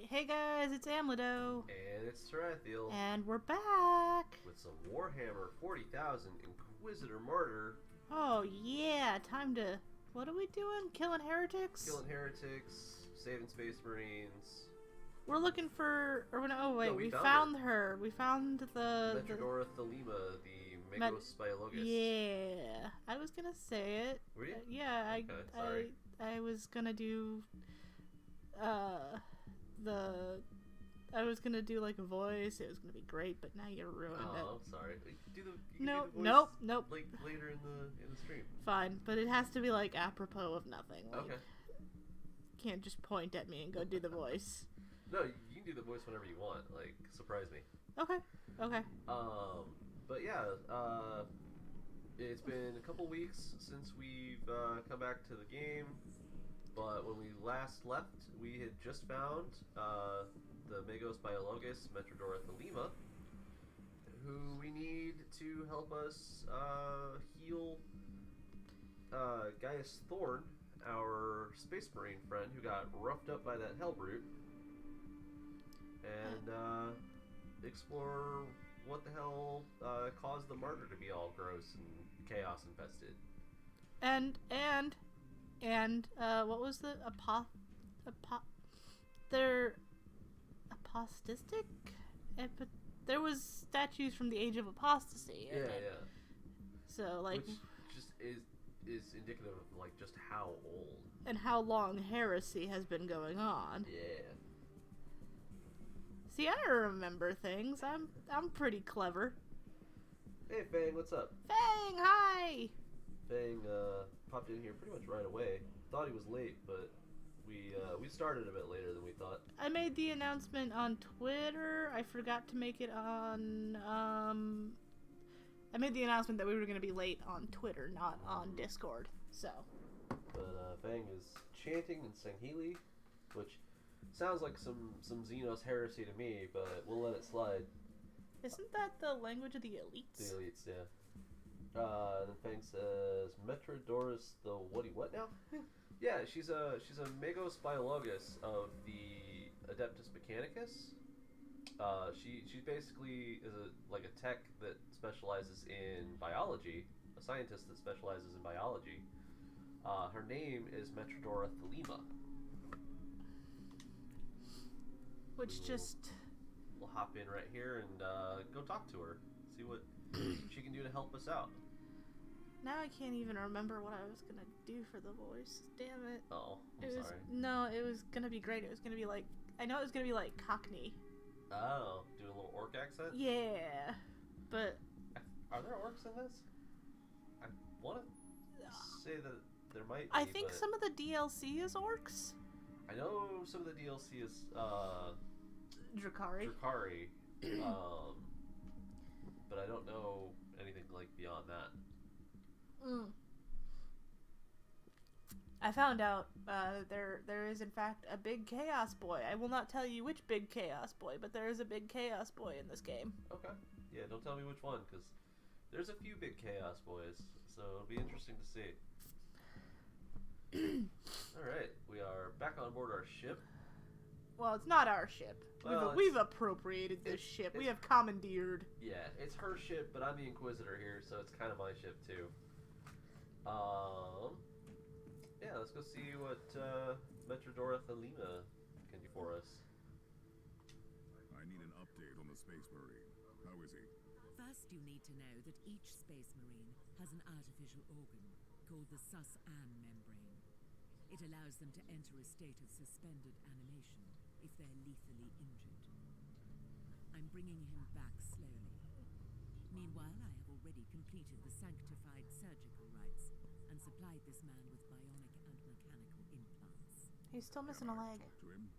Hey guys, it's Amlido. And it's Tarathiel. And we're back. With some Warhammer 40,000 Inquisitor Martyr. Oh yeah, time to... What are we doing? Killing heretics? Killing heretics, saving space marines. We're looking for... we found found her. We found the... Metrodora Thelema, the Megos Biologus. Yeah. I was gonna say it. Were you? Yeah, Okay, sorry. I was gonna do... I was gonna do like a voice. It was gonna be great, but now you ruined it. Oh, I'm sorry. You can Nope, do the voice, nope. Like later in the stream. Fine, but it has to be like apropos of nothing. Like, Okay. Can't just point at me and go do the voice. No, you can do the voice whenever you want. Like, surprise me. Okay. But yeah, it's been a couple weeks since we've come back to the game. But when we last left, we had just found the Megos Biologus Metrodora Thelema, who we need to help us heal Gaius Thorn, our Space Marine friend who got roughed up by that Hellbrute, and explore what the hell caused the Martyr to be all gross and chaos infested. And what was the they're apostistic? There was statues from the Age of Apostasy. Yeah. So like, which just is indicative of like just how old and how long heresy has been going on. Yeah. See, I remember things. I'm pretty clever. Hey Fang, what's up? Fang, hi. Fang popped in here pretty much right away. Thought he was late, but we started a bit later than we thought. I made the announcement on Twitter. I forgot to make it on I made the announcement that we were going to be late on Twitter, not on Discord. So. But Fang is chanting in Sanghili, which sounds like some Xenos heresy to me, but we'll let it slide. Isn't that the language of the elites? The elites, yeah. Then Fang says Metrodoris the what now? Yeah, she's a Megos Biologus of the Adeptus Mechanicus. She basically is like a tech that specializes in biology, a scientist that specializes in biology. Her name is Metrodora Thelema. Which We'll hop in right here and go talk to her, see what she can do to help us out. Now I can't even remember what I was gonna do for the voice. Damn it. Oh, I'm sorry. No, it was gonna be great. It was gonna be like, I know it was gonna be like Cockney. Oh, do a little orc accent? Yeah, but... Are there orcs in this? I want to say that there might be, I think some of the DLC is orcs. I know some of the DLC is, Drakari. But I don't know anything, like, beyond that. I found out there is in fact a big chaos boy. I will not tell you which big chaos boy, but there is a big chaos boy in this game. Okay. Yeah, don't tell me which one, because there's a few big chaos boys, so it'll be interesting to see. Alright, we are back on board our ship. Well, it's not our ship. Well, we've appropriated this ship. We have commandeered. Yeah, it's her ship, but I'm the Inquisitor here, so it's kind of my ship too. Yeah, let's go see what Metrodora Thelema can do for us. I need an update on the Space Marine. How is he? First, you need to know that each Space Marine has an artificial organ called the sus-an membrane. It allows them to enter a state of suspended animation if they're lethally injured. I'm bringing him back slowly. Meanwhile, I have already completed the sanctified surgical rites and supplied this man with bionic and mechanical implants. He's still missing a leg. Talk to him.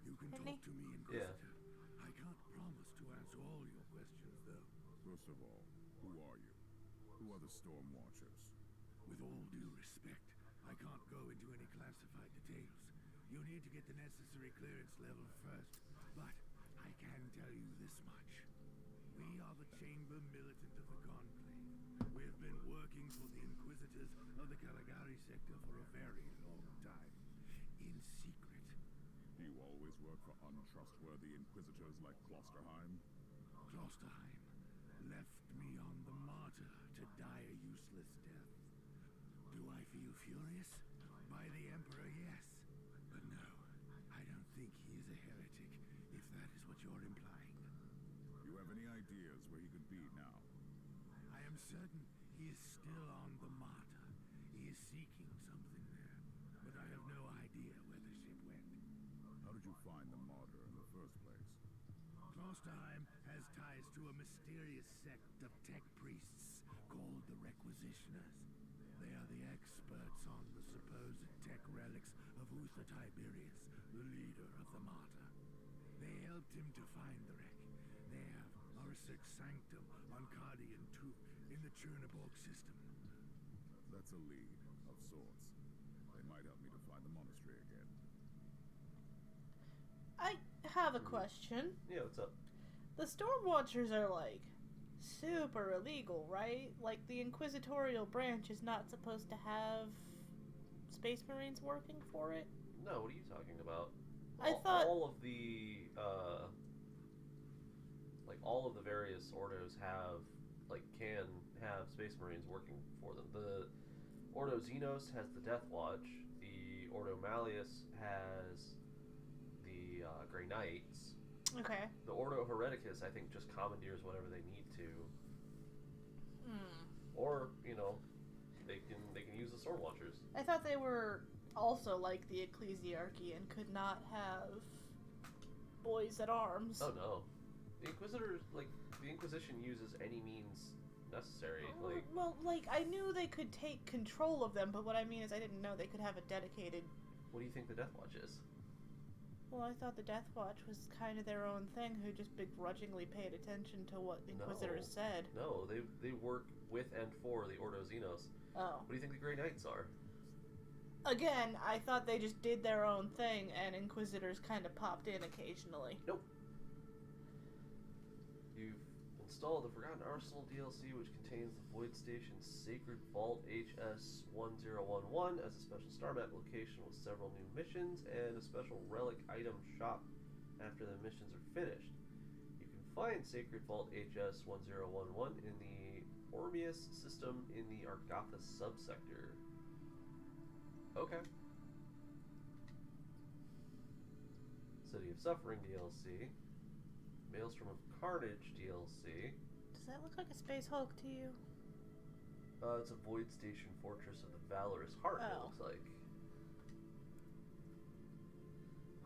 You can Isn't he? talk to me, Inquisitor. I can't promise to answer all your questions, though. First of all, who are you? Who are the Storm Watchers? With all due respect, I can't go into any classified details. You need to get the necessary clearance level first, but I can tell you this much. We are the Chamber Militant of the Conclave. We have been working for the Inquisitors of the Caligari sector for a very long time. In secret. You always this work for untrustworthy Inquisitors like Klosterheim? Klosterheim left me on the Martyr to die a useless death. Do I feel furious? By the Emperor, yes. But no, I don't think he is a heretic, if that is what you're implying. You have any ideas where he could be now? I am certain he is still on the Martyr. He is seeking something there, but I have no idea where the ship went. How did you find the Martyr in the first place? Klosterheim has ties to a mysterious sect of tech priests called the Requisitioners. They are the experts on the supposed tech relics of Uther Tiberius, the leader of the Martyr. They helped him to find the wreck. They have a research sanctum on Cardian 2 in the Cherniborg system. That's a lead, of sorts. They might help me to find the monastery again. I have a question. Yeah, what's up? The Stormwatchers are, like, super illegal, right? Like, the Inquisitorial branch is not supposed to have Space Marines working for it? No, what are you talking about? I thought... all of the all of the various Ordos have, can have Space Marines working for them. The Ordo Xenos has the Death Watch. The Ordo Malleus has the Grey Knights. Okay. The Ordo Hereticus, I think, just commandeers whatever they need to. Or, they can use the Stormwatchers. I thought they were also like the Ecclesiarchy and could not have boys at arms. Oh no. The Inquisitors, the Inquisition uses any means necessary. I knew they could take control of them, but what I mean is I didn't know they could have a dedicated... What do you think the Death Watch is? Well, I thought the Death Watch was kind of their own thing, who just begrudgingly paid attention to what the Inquisitors said. No, they work with and for the Ordo Xenos. Oh. What do you think the Grey Knights are? Again, I thought they just did their own thing, and Inquisitors kind of popped in occasionally. Nope. You've installed the Forgotten Arsenal DLC, which contains the Void Station's Sacred Vault HS1011 as a special star map location with several new missions and a special relic item shop after the missions are finished. You can find Sacred Vault HS1011 in the Ormius system in the Argatha subsector. Okay. City of Suffering DLC. Maelstrom of Carnage DLC. Does that look like a Space Hulk to you? It's a Void Station Fortress of the Valorous Heart, it looks like.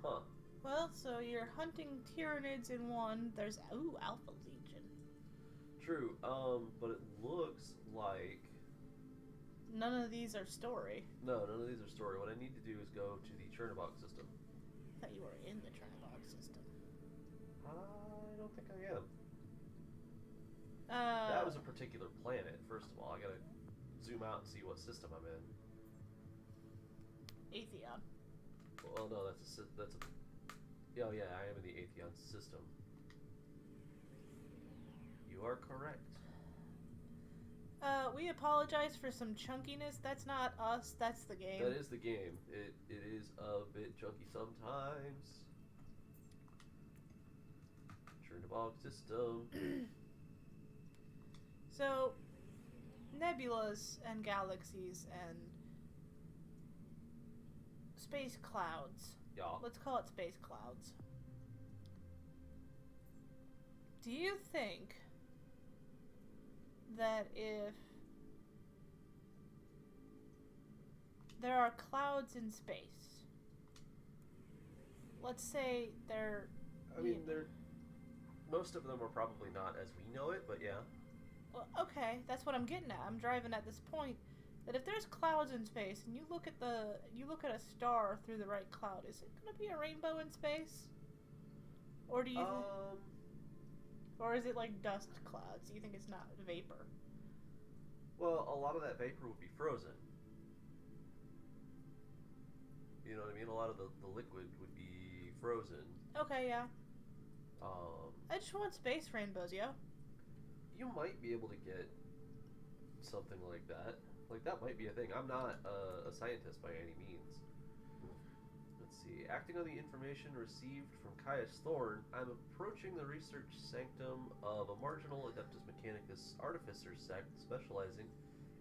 Huh. Well, so you're hunting Tyranids in one. There's, Alpha Legion. True, but it looks like... None of these are story. No, none of these are story. What I need to do is go to the Cherniborg system. I thought you were in the Cherniborg system. I don't think I am. That was a particular planet, first of all. I gotta zoom out and see what system I'm in. Atheon. Well, no, that's a... Oh, yeah, I am in the Atheon system. You are correct. We apologize for some chunkiness. That's not us, that's the game. That is the game. It is a bit chunky sometimes. Cherniborg system. So, nebulas and galaxies and space clouds. Yeah. Let's call it space clouds. Do you think that if there are clouds in space, let's say they're... I mean, most of them are probably not as we know it, but yeah. Well, okay, that's what I'm getting at. I'm driving at this point that if there's clouds in space and you look at a star through the right cloud, is it going to be a rainbow in space? Or do you or is it like dust clouds? Do you think it's not vapor? Well, a lot of that vapor would be frozen. You know what I mean? A lot of the liquid would be frozen. Okay, yeah. I just want space rainbows, yo. You might be able to get something like that. Like, that might be a thing. I'm not a scientist by any means. Let's see. see. Acting on the information received from Caius Thorn, I'm approaching the research sanctum of a marginal Adeptus Mechanicus artificer sect specializing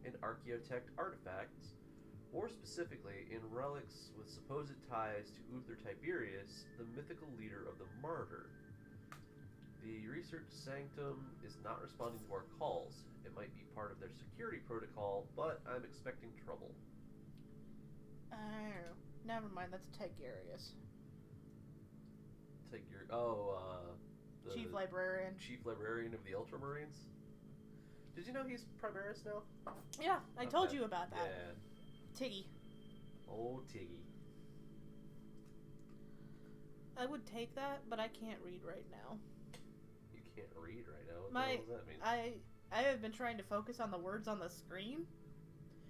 in archaeotech artifacts, more specifically in relics with supposed ties to Uther Tiberius, the mythical leader of the Martyr. The research sanctum is not responding to our calls. It might be part of their security protocol, but I'm expecting trouble. Oh, never mind. That's Tigurius. The Chief Librarian. Chief Librarian of the Ultramarines. Did you know he's Primaris now? Yeah, I told Okay. you about that. Yeah. Tiggy. Oh, Tiggy. I would take that, but I can't read right now. You can't read right now. What the My- hell does that mean? I have been trying to focus on the words on the screen,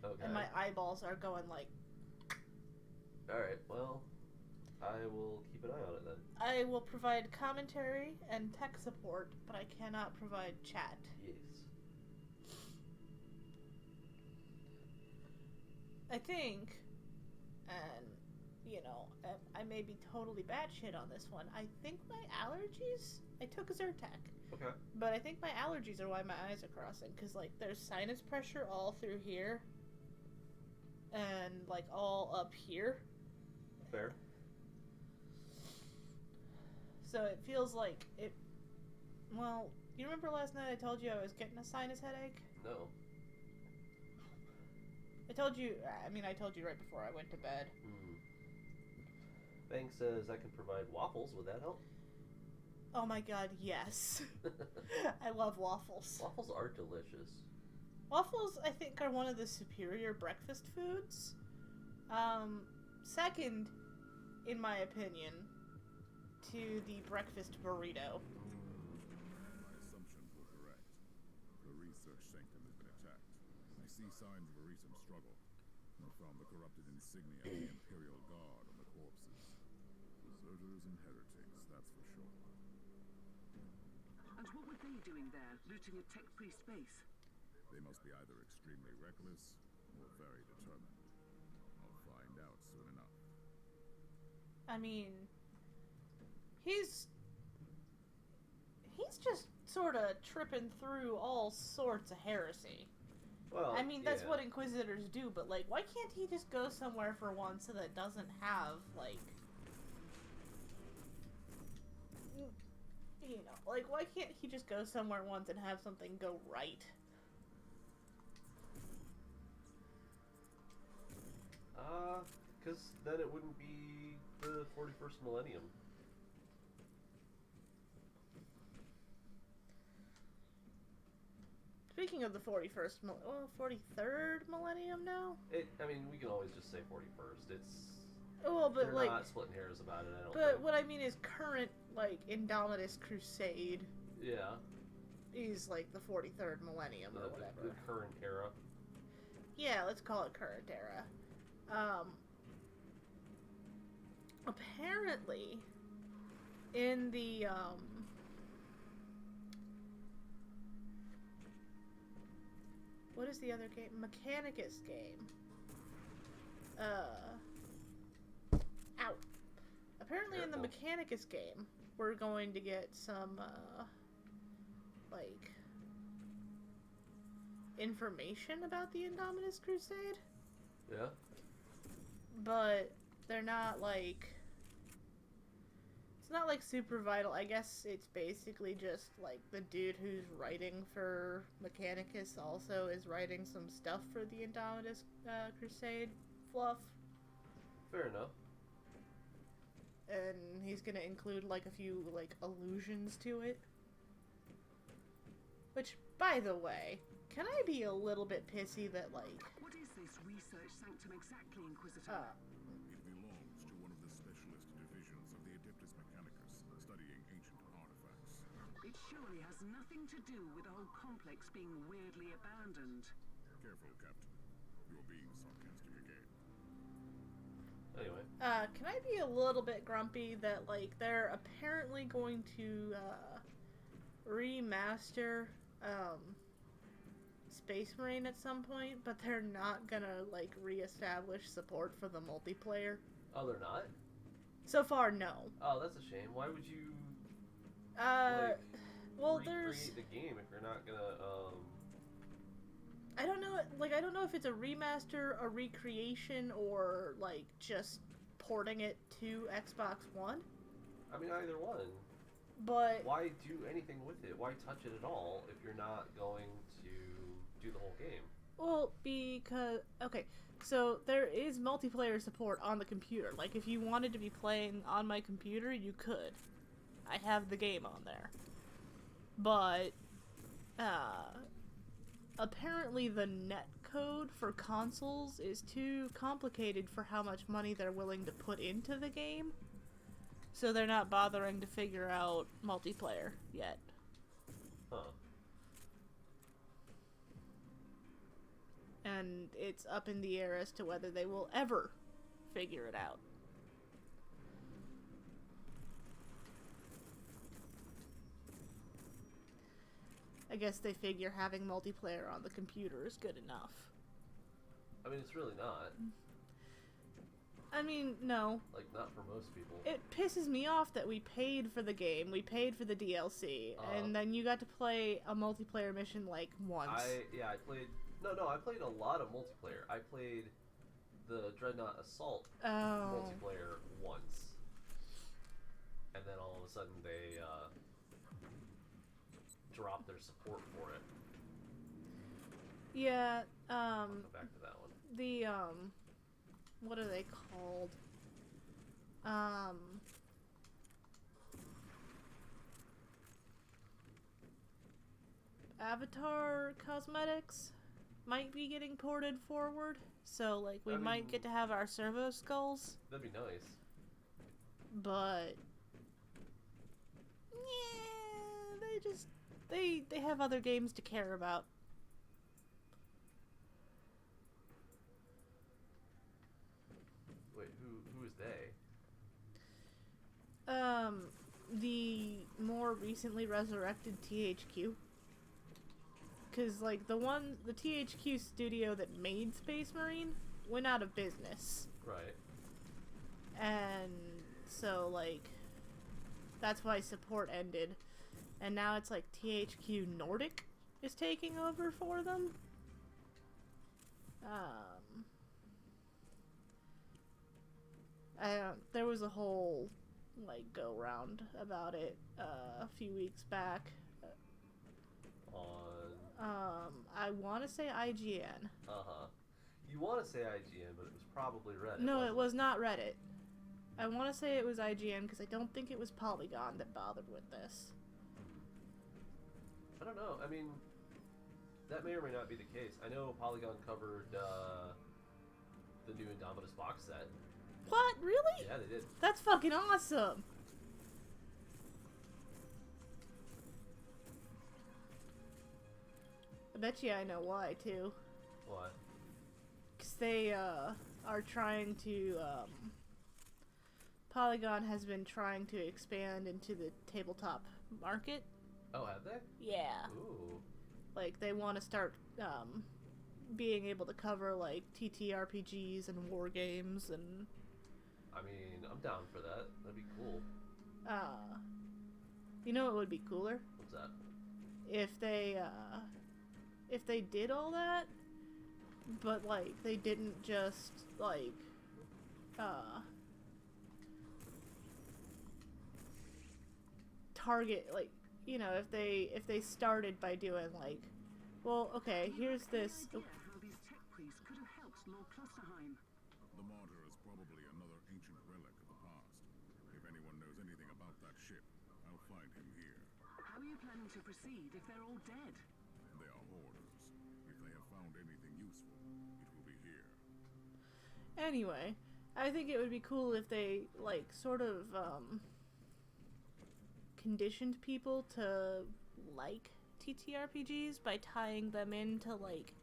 Okay. and my eyeballs are going like. Alright, well, I will keep an eye on it then. I will provide commentary and tech support, but I cannot provide chat. Yes. I think, and, you know, I may be totally batshit on this one. I think my allergies, I took Zyrtec, Okay. but I think my allergies are why my eyes are crossing, because, like, there's sinus pressure all through here, and, like, all up here. Fair. So it feels like it, well, you remember last night I told you I was getting a sinus headache? No. I told you right before I went to bed. Fang says I can provide waffles. Would that help? Oh my god, yes. I love waffles. Waffles are delicious. Waffles, I think, are one of the superior breakfast foods. Second, in my opinion, to the breakfast burrito. My assumptions were correct. The research sanctum has been attacked. I see signs of a recent struggle. I found the corrupted insignia of the Imperial Guard on the corpses. Deserters and heretics, that's for sure. And what were they doing there, looting a tech-free space? They must be either extremely reckless or very determined. I'll find out soon enough. I mean, he's just sort of tripping through all sorts of heresy. Well, I mean, that's yeah. what Inquisitors do, but, like, why can't he just go somewhere for once so that doesn't have, like, you know, like, why can't he just go somewhere once and have something go right? Because then it wouldn't be the 41st millennium. Speaking of the 43rd millennium now? I mean, we can always just say 41st. It's... Well, but, They're like... not splitting hairs about it, I don't But think. what I mean is current, like, Indomitus Crusade Yeah. is, like, the 43rd millennium or whatever. The current era. Yeah, let's call it current era. Apparently, in the, what is the other game? Mechanicus game. Apparently in the Careful. Mechanicus game, we're going to get some, like, information about the Indomitus Crusade. Yeah? But they're not, like... It's not, like, super vital. I guess it's basically just, like, the dude who's writing for Mechanicus also is writing some stuff for the Indomitus Crusade fluff. Fair enough. And he's gonna include, like, a few, like, allusions to it. Which, by the way, can I be a little bit pissy that, like... What is this research sanctum exactly, Inquisitor? It belongs to one of the specialist divisions of the Adeptus Mechanicus, studying ancient artifacts. It surely has nothing to do with the whole complex being weirdly abandoned. Careful, Captain. You're being sarcastic again. Anyway. Can I be a little bit grumpy that, like, they're apparently going to, remaster, Space Marine at some point, but they're not gonna, like, reestablish support for the multiplayer? Oh, they're not? So far, no. Oh, that's a shame. Why would you Well, recreate the game if you're not gonna I don't know. Like, I don't know if it's a remaster, a recreation, or like just porting it to Xbox One. I mean, either one. But Why do anything with it? Why touch it at all if you're not going to do the whole game? well, because okay, so there is multiplayer support on the computer. Like, if you wanted to be playing on my computer, you could. I have the game on there. But apparently the net code for consoles is too complicated for how much money they're willing to put into the game. So they're not bothering to figure out multiplayer yet. Huh. And it's up in the air as to whether they will ever figure it out. I guess they figure having multiplayer on the computer is good enough. I mean, it's really not. I mean, no. Like, not for most people. It pisses me off that we paid for the game, we paid for the DLC, and then you got to play a multiplayer mission like once. I played... No, I played a lot of multiplayer. I played the Dreadnought Assault multiplayer once. And then all of a sudden they dropped their support for it. Yeah, I'll come back to that one. the, what are they called? Avatar cosmetics might be getting ported forward, so, like, we might get to have our servo skulls, That'd be nice. but yeah, they just they have other games to care about. Wait, who is they? The more recently resurrected THQ. Because, like, the THQ studio that made Space Marine went out of business. Right. And so, like, that's why support ended. And now it's like THQ Nordic is taking over for them. There was a whole, like, go round about it a few weeks back. I want to say IGN. You want to say IGN, but it was probably Reddit. No, wasn't it was not Reddit. I want to say it was IGN because I don't think it was Polygon that bothered with this. I don't know. I mean, that may or may not be the case. I know Polygon covered the new Indomitus box set. What? Really? Yeah, they did. That's fucking awesome. I bet you I know why, too. Why? Because they are trying to... Polygon has been trying to expand into the tabletop market. Oh, have they? Yeah. Ooh. Like, they want to start being able to cover, like, TTRPGs and war games and... I mean, I'm down for that. That'd be cool. You know what would be cooler? What's that? If they did all that, but, like, they didn't just, like, target, like, you know, if they started by doing, like, well, okay, here's this... Idea how these tech priests could have helped Lord Clusterheim. The Martyr is probably another ancient relic of the past. If anyone knows anything about that ship, I'll find him here. How are you planning to proceed if they're all dead? They are hoarders. If they have found anything useful, it will be here. Anyway, I think it would be cool if they, like, sort of, conditioned people to like TTRPGs by tying them into, like,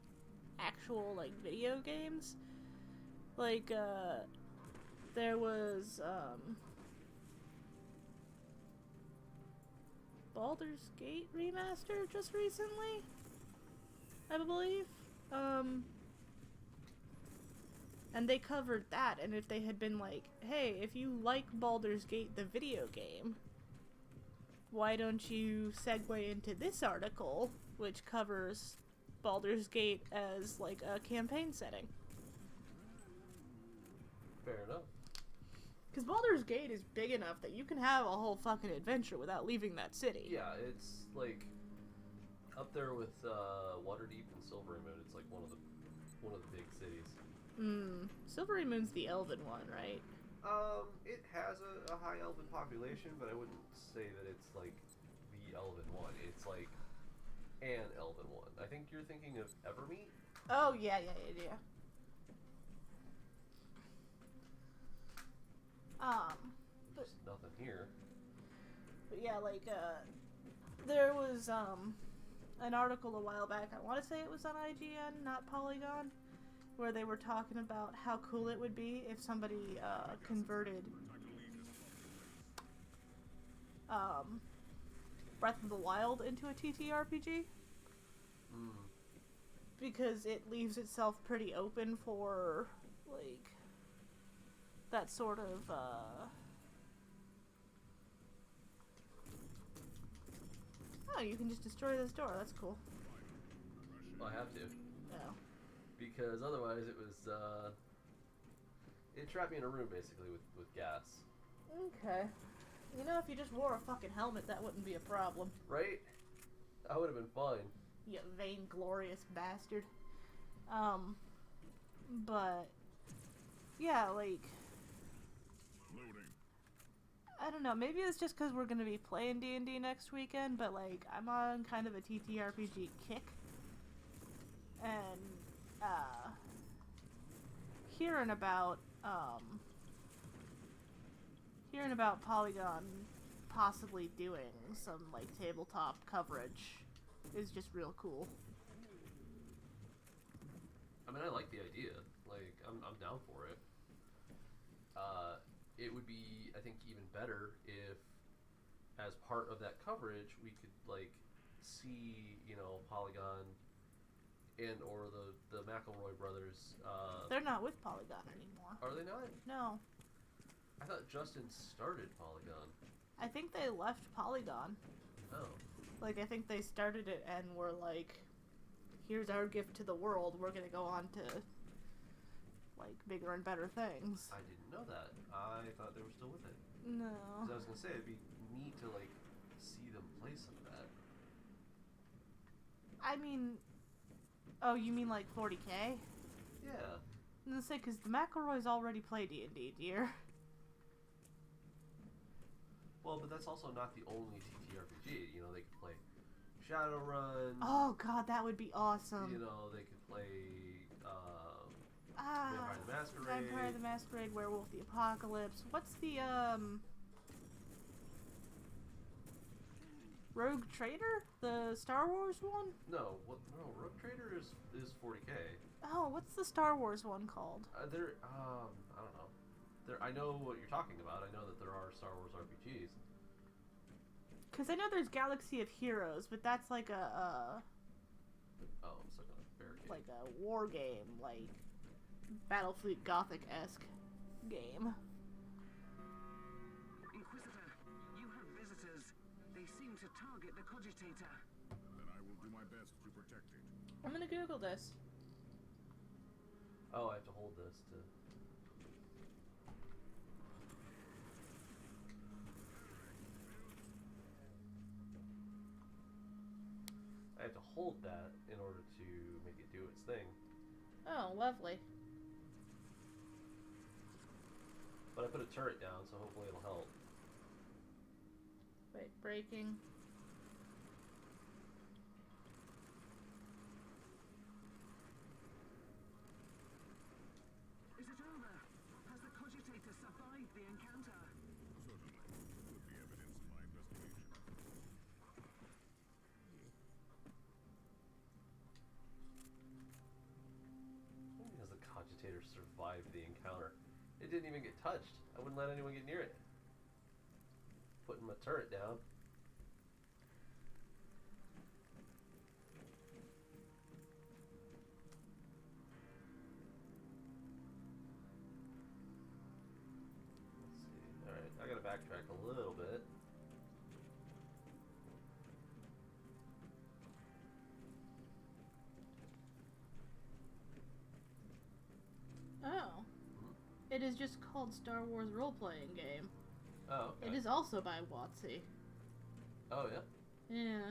actual, like, video games. Like, there was, Baldur's Gate remaster just recently, I believe. And they covered that, and if they had been like, hey, if you like Baldur's Gate the video game, why don't you segue into this article, which covers Baldur's Gate as, like, a campaign setting? Fair enough. Because Baldur's Gate is big enough that you can have a whole fucking adventure without leaving that city. Yeah, it's, like, up there with Waterdeep and Silvery Moon. It's, like, one of the big cities. Silvery Moon's the elven one, right? It has a high elven population, but I wouldn't say that it's like the elven one. It's like an elven one. I think you're thinking of Evermeet. Oh, yeah. There's nothing here. But yeah, like, there was, an article a while back, I want to say it was on IGN, not Polygon, where they were talking about how cool it would be if somebody, converted, Breath of the Wild into a TTRPG. Because it leaves itself pretty open for, like, that sort of, Oh, you can just destroy this door. That's cool. Well, I have to. Oh. Because otherwise it was, it trapped me in a room, basically, with gas. Okay. You know, if you just wore a fucking helmet, that wouldn't be a problem. Right? That would have been fine. You vainglorious bastard. But... yeah, like... Loading. I don't know, maybe it's just because we're going to be playing D&D next weekend, but, like, I'm on kind of a TTRPG kick. And, hearing about Polygon possibly doing some, like, tabletop coverage is just real cool. I mean, I like the idea. Like, I'm down for it. It would be, I think, even better if, as part of that coverage, we could, like, see, you know, Polygon and or the McElroy brothers. They're not with Polygon anymore. Are they not? No. I thought Justin started Polygon. I think they left Polygon. Oh. Like, I think they started it and were like, here's our gift to the world, we're gonna go on to, like, bigger and better things. I didn't know that. I thought they were still with it. No. 'Cause I was gonna say, it'd be neat to, like, see them play some of that. I mean, oh, you mean like 40K? Yeah. I'm gonna say, because the McElroys already play D&D, dear. Well, but that's also not the only TTRPG. You know, they could play Shadowrun. Oh god, that would be awesome. You know, they could play Vampire the Masquerade. Vampire the Masquerade, Werewolf the Apocalypse. What's the, Rogue Trader? The Star Wars one? No, Rogue Trader is 40K. Oh, what's the Star Wars one called? I don't know. I know what you're talking about. I know that there are Star Wars RPGs. Because I know there's Galaxy of Heroes, but that's like Oh, I'm stuck on a barricade. like a war game, like Battlefleet Gothic-esque game. Inquisitor, you have visitors. They seem to target the Cogitator. Then I will do my best to protect it. I'm gonna Google this. Oh, I have to hold this to... I have to hold that in order to make it do its thing. Oh, lovely. But I put a turret down, so hopefully it'll help. Wait, breaking. Is it over? Has the Cogitator survived the encounter? Certainly. Could be evidence in my investigation. Only has the Cogitator survived the encounter. It didn't even get touched. I wouldn't let anyone get near it. Putting my turret down. It is just called Star Wars role-playing game. Oh, okay. It is also by WotC. Oh, yeah? Yeah.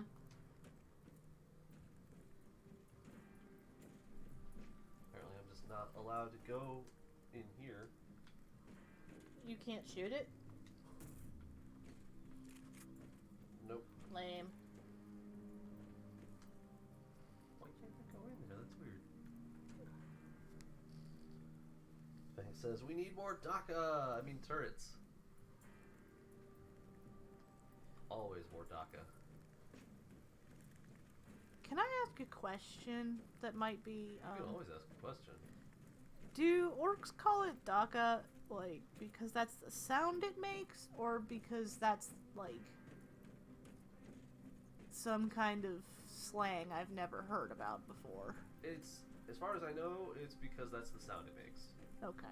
Apparently I'm just not allowed to go in here. You can't shoot it? Nope. Lame. Why can't I go in there? That's weird. Thing says, we need more turrets. Always more DACA. Can I ask a question that might be, You can always ask a question. do orcs call it DACA, like, because that's the sound it makes, or because that's, like, some kind of slang I've never heard about before? It's, as far as I know, it's because that's the sound it makes. Okay.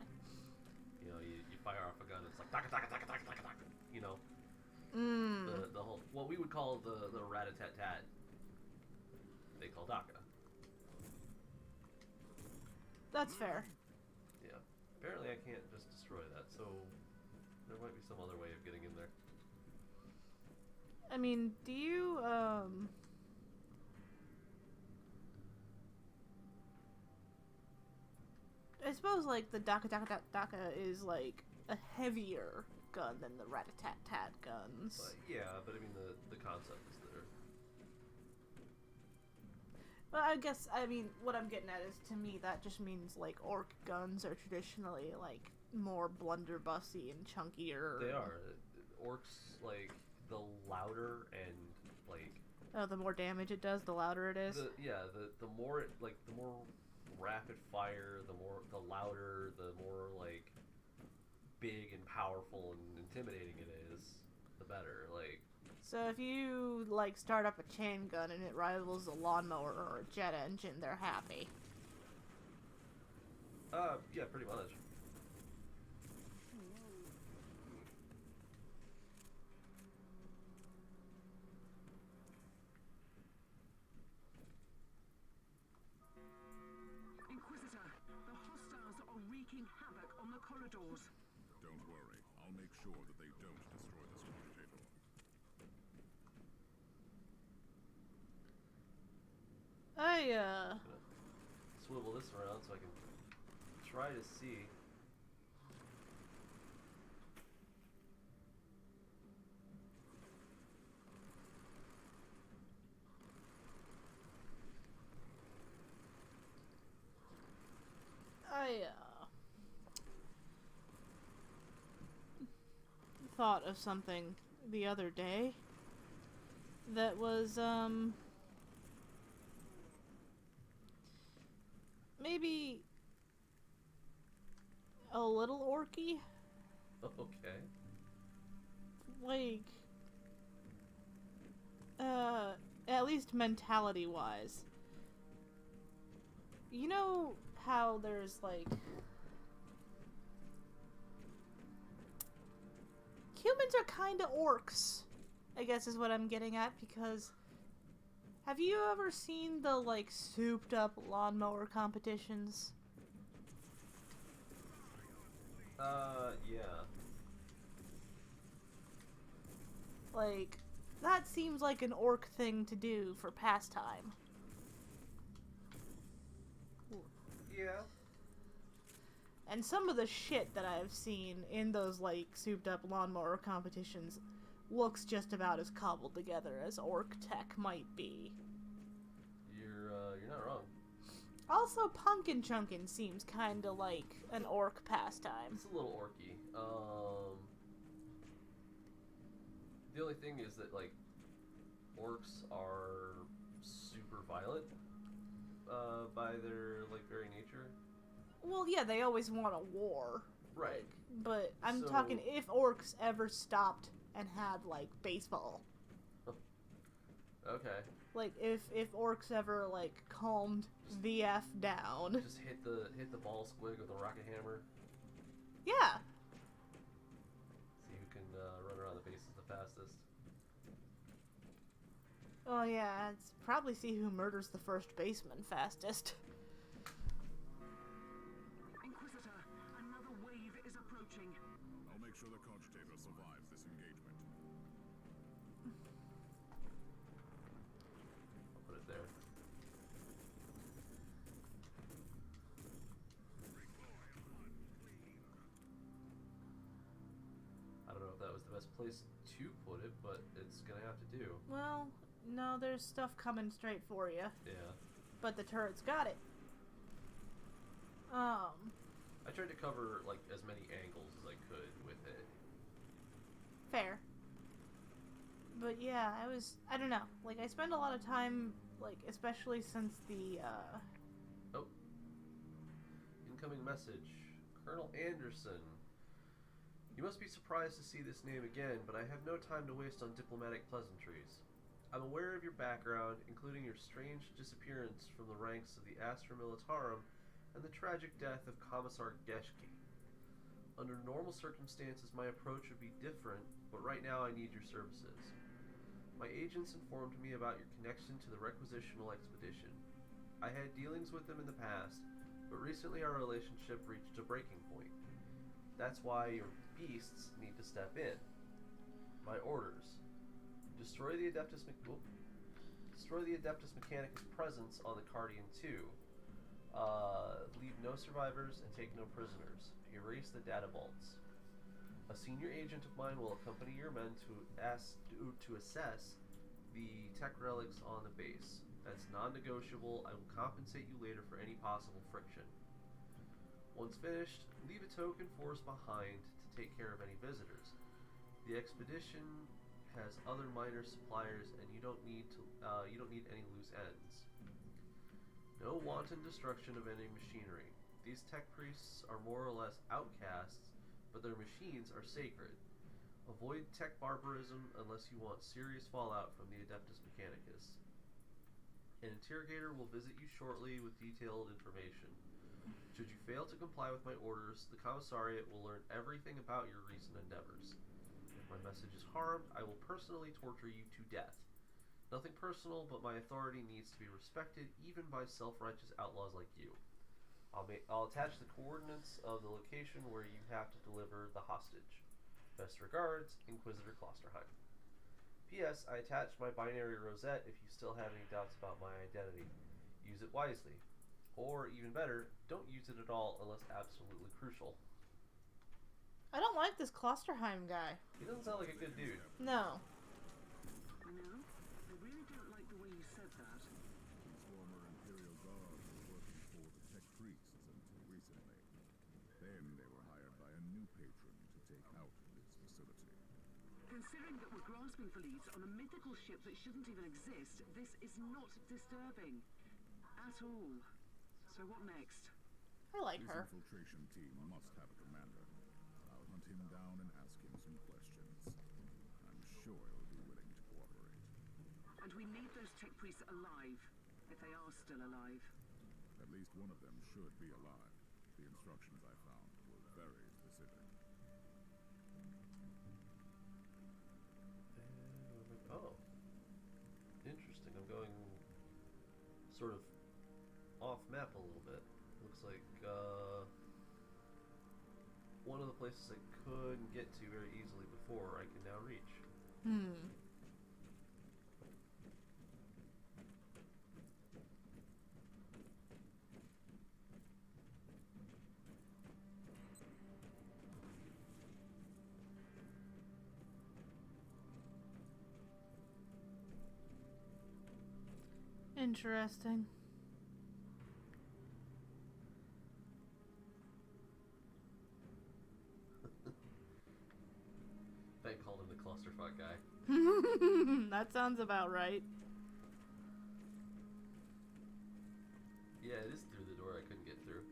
You know, you fire off a gun, it's like DACA, DACA, DACA, DACA, DACA, DACA. You know, the whole, what we would call the rat-a-tat-tat, they call DACA. That's fair. Yeah. Apparently I can't just destroy that, so there might be some other way of getting in there. I mean, do you, I suppose, like, the DACA is, like, a heavier gun than the rat-a-tat-tat guns. But, yeah, but I mean, the concept is there. Well, I guess, I mean, what I'm getting at is, to me, that just means, like, orc guns are traditionally, like, more blunderbussy and chunkier. They are. Orcs, like, the louder and, like... Oh, the more damage it does, the louder it is? The more it, like, the more rapid fire, the louder, the more, like, big and powerful and intimidating it is, the better, like... So if you, like, start up a chain gun and it rivals a lawnmower or a jet engine, they're happy. Yeah, pretty much. Inquisitor, the hostiles are wreaking havoc on the corridors. Don't worry. I'll make sure that they don't destroy the storage table. Swivel this around so I can try to see. I thought of something the other day that was, maybe a little orky. Okay. Like, at least mentality-wise. You know how there's, like... Humans are kinda orcs, I guess is what I'm getting at, because... Have you ever seen the, like, souped-up lawnmower competitions? Yeah. Like, that seems like an orc thing to do for pastime. Yeah. And some of the shit that I've seen in those, like, souped-up lawnmower competitions looks just about as cobbled together as orc tech might be. You're not wrong. Also, pumpkin chunkin' seems kinda like an orc pastime. It's a little orky. The only thing is that, like, orcs are super violent, by their, like, very nature. Well, yeah, they always want a war. Right. Like, but I'm So- talking if orcs ever stopped and had, like, baseball. Okay. Like, if orcs ever, like, calmed the F down. Just hit the ball squig with a rocket hammer. Yeah. See who can run around the bases the fastest. Oh, yeah, it's probably see who murders the first baseman fastest. Inquisitor, another wave is approaching. I'll make sure the cogitator survives this engagement. I'll put it there. I don't know if that was the best place to put it, but it's gonna have to do. Well, no, there's stuff coming straight for you. Yeah. But the turret's got it. I tried to cover like as many angles as I could with it. Fair. But yeah, I don't know. Like, I spend a lot of time, like, especially since the, Oh. Incoming message. Colonel Anderson. You must be surprised to see this name again, but I have no time to waste on diplomatic pleasantries. I'm aware of your background, including your strange disappearance from the ranks of the Astra Militarum and the tragic death of Commissar Geschke. Under normal circumstances, my approach would be different, but right now I need your services. My agents informed me about your connection to the requisitional expedition. I had dealings with them in the past, but recently our relationship reached a breaking point. That's why your beasts need to step in. My orders. Destroy the Adeptus Mechanicus presence on the Cardian 2. Leave no survivors and take no prisoners. Erase the data vaults. A senior agent of mine will accompany your men to assess the tech relics on the base. That's non-negotiable. I will compensate you later for any possible friction. Once finished, leave a token force behind to take care of any visitors. The expedition has other minor suppliers, and you don't need any loose ends. No wanton destruction of any machinery. These tech priests are more or less outcasts, but their machines are sacred. Avoid tech barbarism unless you want serious fallout from the Adeptus Mechanicus. An interrogator will visit you shortly with detailed information. Should you fail to comply with my orders, the commissariat will learn everything about your recent endeavors. If my message is harmed, I will personally torture you to death. Nothing personal, but my authority needs to be respected even by self-righteous outlaws like you. I'll attach the coordinates of the location where you have to deliver the hostage. Best regards, Inquisitor Klosterheim. P.S. I attached my binary rosette if you still have any doubts about my identity. Use it wisely. Or, even better, don't use it at all unless absolutely crucial. I don't like this Klosterheim guy. He doesn't sound like a good dude. No. No? I really don't like the way you said that. These former Imperial guards were working for the tech priests until recently. Then they were hired by a new patron to take out this facility. Considering that we're grasping for leads on a mythical ship that shouldn't even exist, this is not disturbing. At all. So what next? I like This her. infiltration team must have a commander. I'll hunt him down and ask him some questions. I'm sure he'll be willing to cooperate. And we need those tech priests alive, if they are still alive. At least one of them should be alive. The instructions I found were very specific. Oh. Interesting. I'm going sort of off map a little bit. Looks like one of the places I couldn't get to very easily before I can now reach. Interesting. They called him the clusterfuck guy. That sounds about right. Yeah, it is through the door I couldn't get through.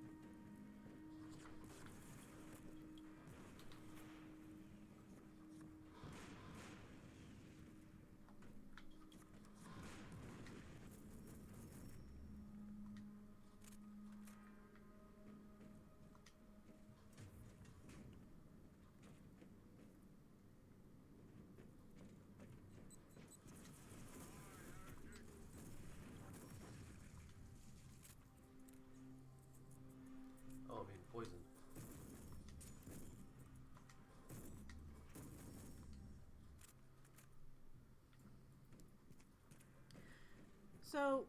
So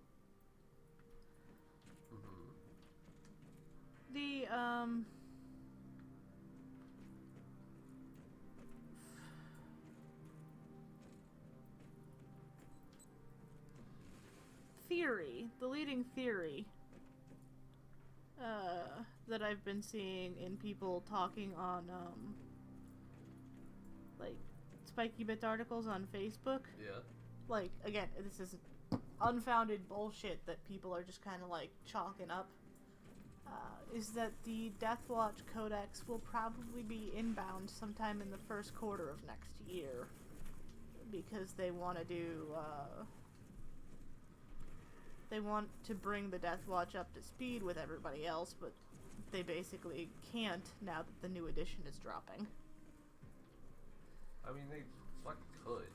Mm-hmm. the the leading theory that I've been seeing in people talking on like spiky bits articles on Facebook. Yeah. Like, again, this is unfounded bullshit that people are just kind of like chalking up. Is that the Deathwatch Codex will probably be inbound sometime in the first quarter of next year, because they want to do they want to bring the Deathwatch up to speed with everybody else, but they basically can't now that the new edition is dropping. I mean, they fucking could.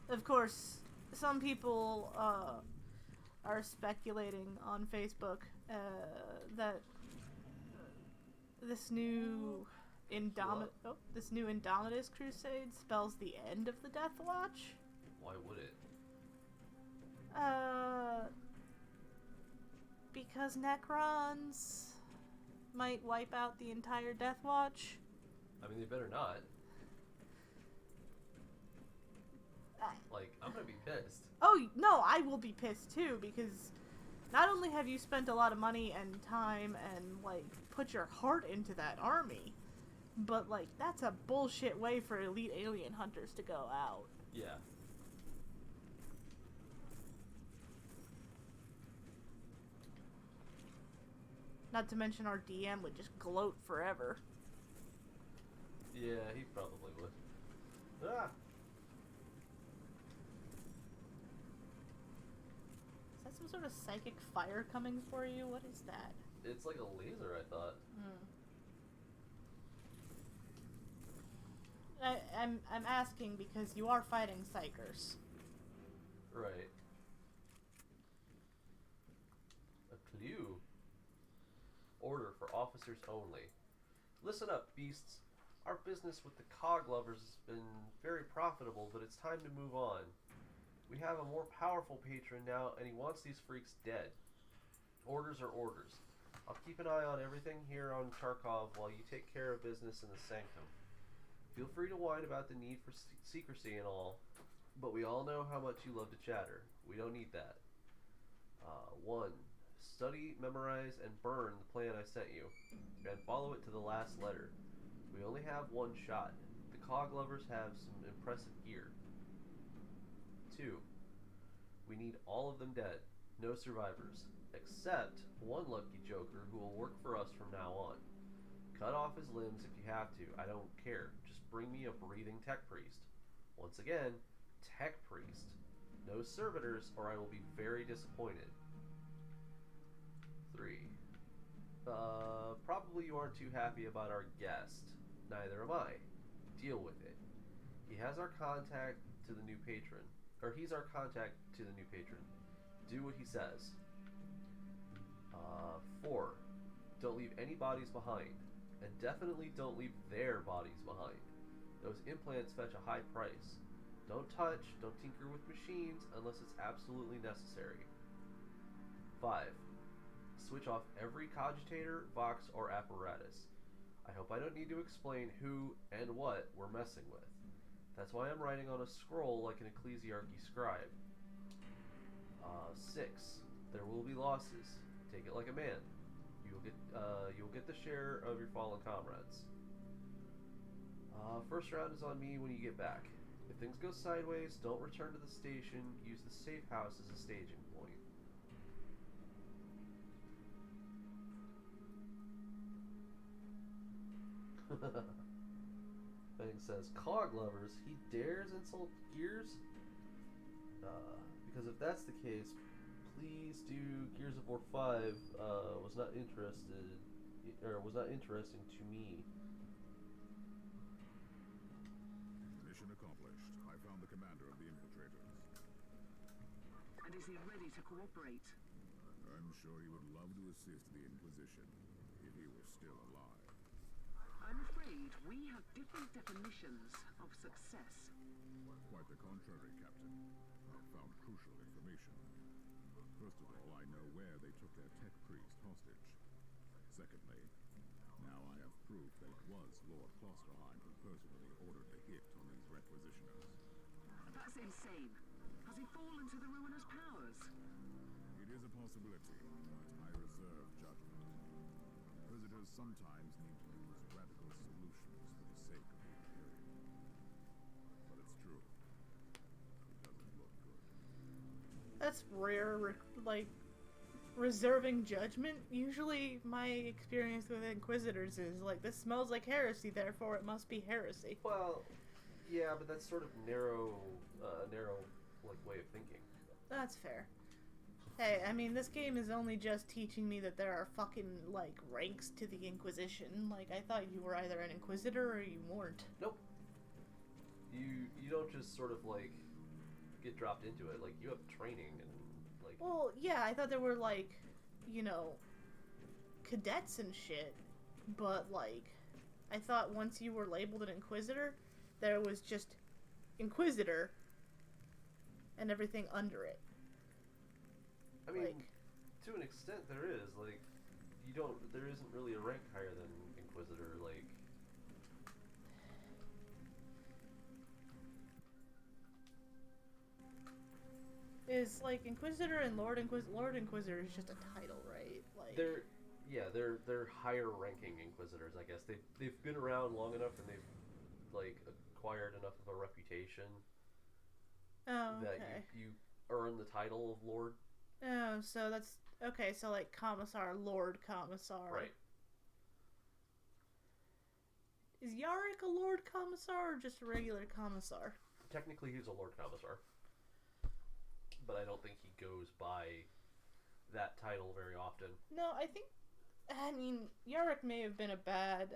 Of course, some people are speculating on Facebook that this new Indomitus Crusade spells the end of the Deathwatch. Why would it? Because Necrons might wipe out the entire Deathwatch. I mean, they better not. Like, I'm gonna be pissed. Oh, no, I will be pissed too, because not only have you spent a lot of money and time and, like, put your heart into that army, but, like, that's a bullshit way for elite alien hunters to go out. Yeah. Not to mention our DM would just gloat forever. Yeah, he probably would. Ah! Is that some sort of psychic fire coming for you? What is that? It's like a laser, I thought. I'm asking because you are fighting psychers. Right. A clue. Order for officers only. Listen up, beasts. Our business with the cog lovers has been very profitable, but it's time to move on. We have a more powerful patron now, and he wants these freaks dead. Orders are orders. I'll keep an eye on everything here on Tarkov while you take care of business in the Sanctum. Feel free to whine about the need for secrecy and all, but we all know how much you love to chatter. We don't need that. 1. Study, memorize, and burn the plan I sent you, and follow it to the last letter. We only have one shot. The cog lovers have some impressive gear. 2. We need all of them dead. No survivors. Except one lucky joker who will work for us from now on. Cut off his limbs if you have to. I don't care. Just bring me a breathing tech priest. Once again, tech priest. No servitors or I will be very disappointed. 3. Probably you aren't too happy about our guest. Neither am I. Deal with it. He has our contact to the new patron. Or he's our contact to the new patron. Do what he says. 4. Don't leave any bodies behind. And definitely don't leave their bodies behind. Those implants fetch a high price. Don't touch, don't tinker with machines unless it's absolutely necessary. 5. Switch off every cogitator, vox, or apparatus. I hope I don't need to explain who and what we're messing with. That's why I'm writing on a scroll like an ecclesiarchy scribe. 6. There will be losses. Take it like a man. You'll get the share of your fallen comrades. First round is on me when you get back. If things go sideways, don't return to the station. Use the safe house as a staging point. Fang says, cog lovers, he dares insult Gears? Because if that's the case, please do Gears of War 5 was not interesting to me. Mission accomplished. I found the commander of the infiltrators. And is he ready to cooperate? I'm sure he would love to assist the Inquisition, if he were still alive. I I'm afraid we have different definitions of success. Quite the contrary, Captain. I found crucial information. First of all, I know where they took their tech priest hostage. Secondly, now I have proof that it was Lord Klosterheim who personally ordered the hit on these requisitioners. That's insane. Has he fallen to the ruinous powers? It is a possibility, but I reserve judgment. Inquisitors sometimes need to use radical solutions for the sake of the Imperium. But it's true. It doesn't look good. That's rare, like, reserving judgment. Usually my experience with Inquisitors is, like, this smells like heresy, therefore it must be heresy. Well, yeah, but that's sort of narrow, like, way of thinking. That's fair. Hey, I mean, this game is only just teaching me that there are fucking, like, ranks to the Inquisition. Like, I thought you were either an Inquisitor or you weren't. Nope. You don't just sort of, like, get dropped into it. Like, you have training and, like... Well, yeah, I thought there were, like, you know, cadets and shit. But, like, I thought once you were labeled an Inquisitor, there was just Inquisitor and everything under it. I mean, like, to an extent there is. Like, there isn't really a rank higher than Inquisitor, like... is, like, Inquisitor and Lord Inquisitor is just a title, right? Like, They're higher ranking Inquisitors, I guess. They've been around long enough and they've, like, acquired enough of a reputation that you earn the title of Lord. Oh, so that's... Okay, so, like, Commissar, Lord Commissar. Right. Is Yarick a Lord Commissar or just a regular Commissar? Technically, he's a Lord Commissar. But I don't think he goes by that title very often. No, I mean, Yarick may have been a bad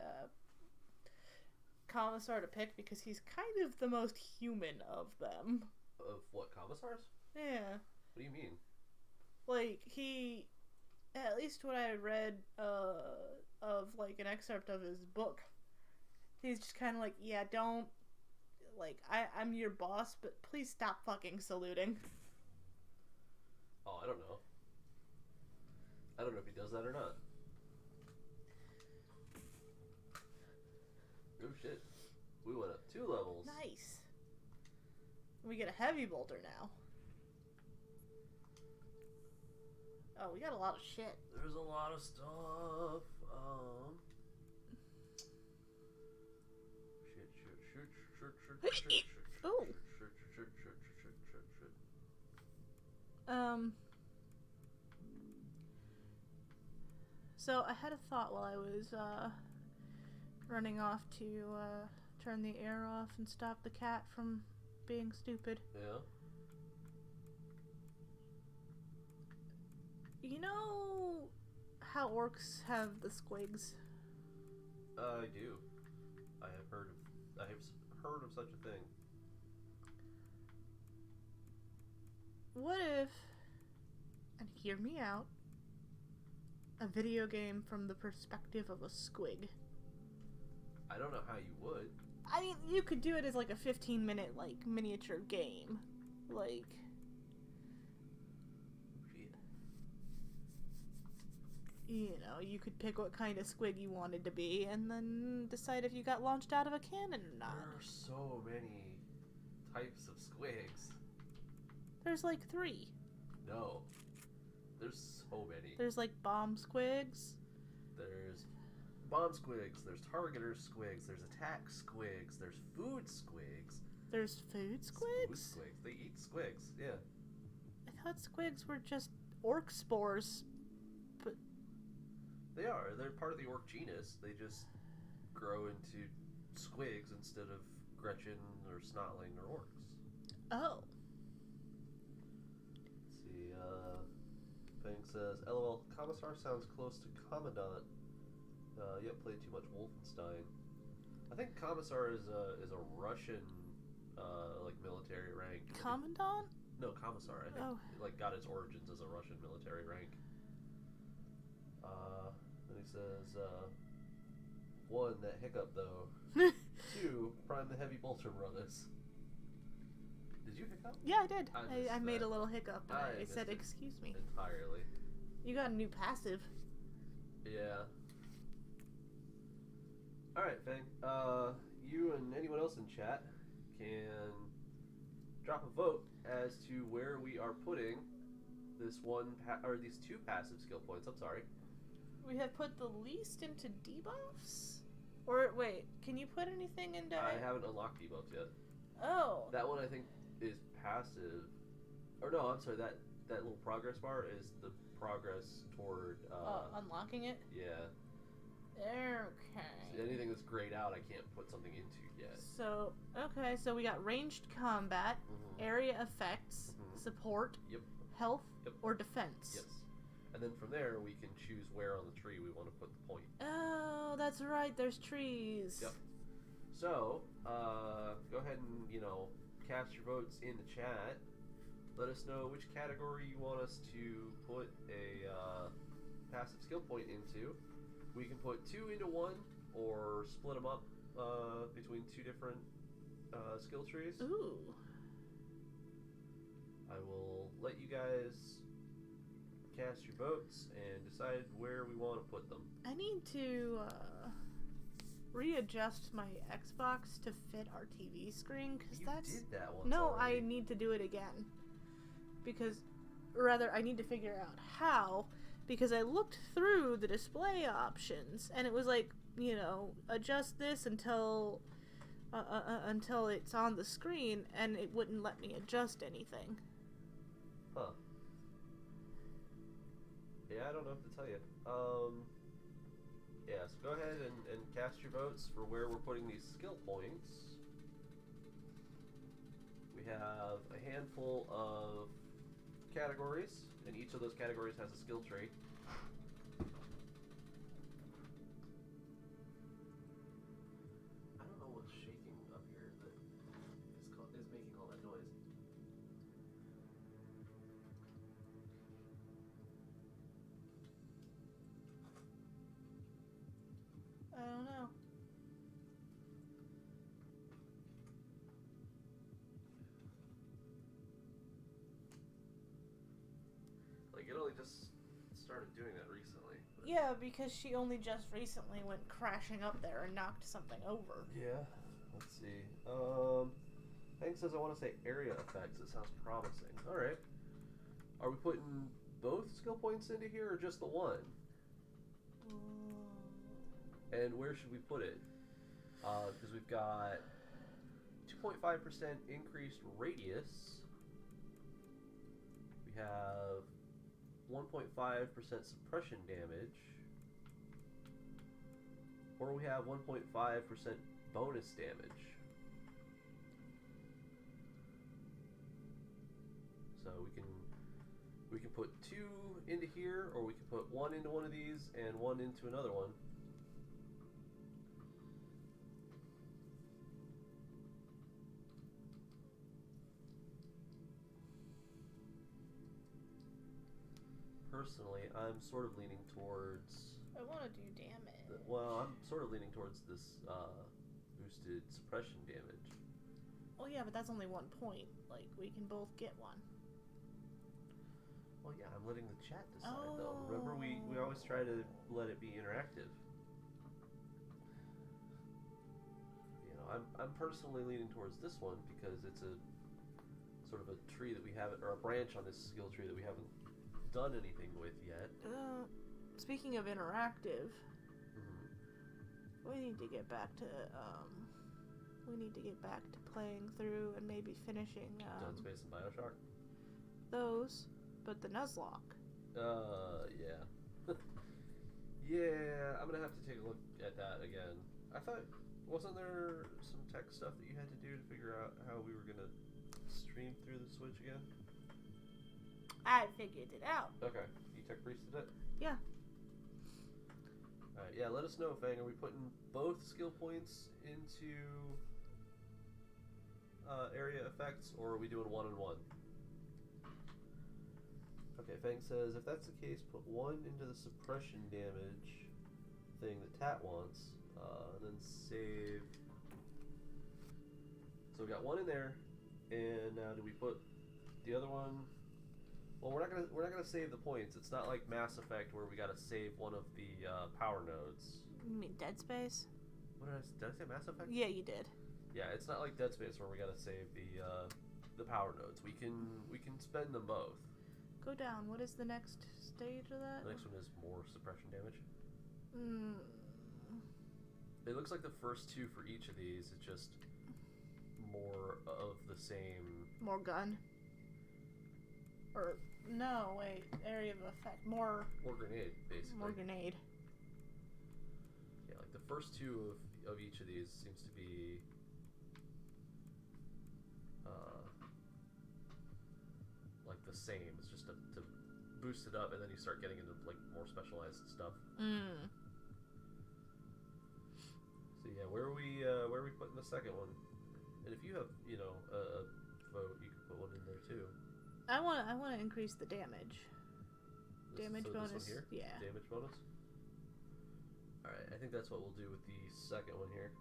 Commissar to pick because he's kind of the most human of them. Of what, Commissars? Yeah. What do you mean? Like, he... At least what I read of, like, an excerpt of his book, he's just kind of like, yeah, don't... Like, I'm your boss, but please stop fucking saluting. Oh, I don't know. I don't know if he does that or not. Oh shit. We went up 2 levels. Nice. We get a heavy bolter now. Oh, we got a lot of shit. There's a lot of stuff. Shit. Oh. So I had a thought while I was running off to turn the air off and stop the cat from being stupid. Yeah. You know how orcs have the squigs? I do. I have heard of such a thing. What if, and hear me out, a video game from the perspective of a squig? I don't know how you would. I mean, you could do it as like a 15-minute like miniature game. Like, you know, you could pick what kind of squig you wanted to be and then decide if you got launched out of a cannon or not. There are so many types of squigs. There's like 3. No. There's so many. There's like bomb squigs. There's bomb squigs. There's targeter squigs. There's attack squigs. There's food squigs. There's food squigs? Food squigs. They eat squigs. Yeah. I thought squigs were just orc spores. But They are. They're part of the orc genus. They just grow into squigs instead of Gretchen or Snotling or orcs. oh. Let's see, Fang says, LOL, Commissar sounds close to Commandant. Yep, played too much Wolfenstein. I think Commissar is a Russian, like, military rank. Commandant? No, Commissar, I think. Oh. It, like, got its origins as a Russian military rank. Then he says, 1, that hiccup though. 2, prime the heavy bolter brothers. Did you hiccup? Yeah, I did. I I made missed a little hiccup. And I missed said, it "Excuse me." entirely. You got a new passive. Yeah. Alright, Fang. You and anyone else in chat can drop a vote as to where we are putting this or these 2 passive skill points. I'm sorry. We have put the least into debuffs? Or, wait, can you put anything into... I haven't unlocked debuffs yet. Oh. That one I think is passive. Or no, I'm sorry, that little progress bar is the progress toward... unlocking it? Yeah. Okay. So anything that's grayed out, I can't put something into yet. So, okay, so we got ranged combat, area effects, support, Yep. health, Yep. or defense. Yes. And then from there, we can choose where on the tree we want to put the point. Oh, that's right, there's trees. Yep. So, go ahead and, cast your votes in the chat. Let us know which category you want us to put a passive skill point into. We can put 2 into 1, or split them up between 2 different skill trees. Ooh. I will let you guys cast your votes and decide where we want to put them. I need to readjust my Xbox to fit our TV screen, because You that's... did that once No, already. I need to do it again. Because, rather, I need to figure out how, because I looked through the display options, and it was like, adjust this until it's on the screen, and it wouldn't let me adjust anything. Huh. Yeah, I don't know what to tell you. Yeah, so go ahead and cast your votes for where we're putting these skill points. We have a handful of categories, and each of those categories has a skill tree. I don't know what's shaking up here that is making all that noise. I don't know. Like, it only just started doing that recently. But Yeah, because she only just recently went crashing up there and knocked something over. yeah, let's see. Hank says I want to say area effects. It sounds promising. All right. Are we putting both skill points into here or just the one? And where should we put it? Because we've got 2.5% increased radius. We have 1.5% suppression damage. Or we have 1.5% bonus damage. So we can put 2 into here, or we can put 1 into one of these and 1 into another one. Personally, I'm sort of leaning towards... I want to do damage. I'm sort of leaning towards this boosted suppression damage. Oh yeah, but that's only 1 point. Like, we can both get 1. Well, yeah, I'm letting the chat decide, though. Remember, we always try to let it be interactive. I'm personally leaning towards this one because it's a sort of a tree that we haven't, or a branch on this skill tree that we haven't done anything with yet. Speaking of interactive, we need to get back to playing through and maybe finishing Dead Space and Bioshock. those, but the Nuzlocke. Yeah. Yeah, I'm gonna have to take a look at that again. I thought, wasn't there some tech stuff that you had to do to figure out how we were gonna stream through the Switch again? I figured it out. Okay, you tech priested it? Yeah. Alright, yeah, let us know, Fang. Are we putting both skill points into area effects, or are we doing 1 and 1? Okay, Fang says, if that's the case, put 1 into the suppression damage thing that Tat wants. And then save. So we got one in there, and now do we put the other one? Well, we're not gonna save the points. It's not like Mass Effect where we gotta save one of the power nodes. You mean Dead Space? What did I say? Mass Effect? Yeah, you did. Yeah, it's not like Dead Space where we gotta save the power nodes. We can spend them both. Go down. What is the next stage of that? The next one is more suppression damage. Mm. It looks like the first two for each of these is just more of the same. More gun. Or no, wait. Area of effect. More Grenade, basically. More grenade. Yeah, like the first two of each of these seems to be like the same. It's just to boost it up, and then you start getting into like more specialized stuff. Mm. So yeah, where are we putting the second one? And if you have a vote, you can put one in there too. I want to increase the damage. Damage bonus. This one here? Yeah. Damage bonus. All right, I think that's what we'll do with the second one here.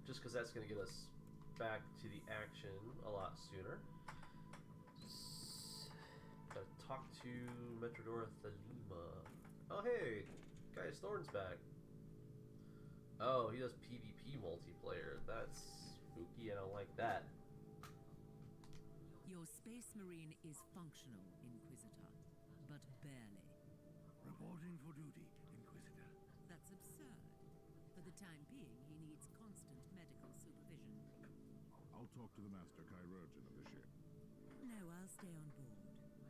Just because that's going to get us back to the action a lot sooner. Gotta talk to Metrodora Thalima. Oh hey, Gaius Thorn's back. Oh, he does PvP multiplayer. That's spooky. I don't like that. Your Space Marine is functional, Inquisitor, but barely. Reporting for duty, Inquisitor. That's absurd. For the time being, he needs constant medical supervision. I'll talk to the master chirurgeon of the ship. No, I'll stay on board.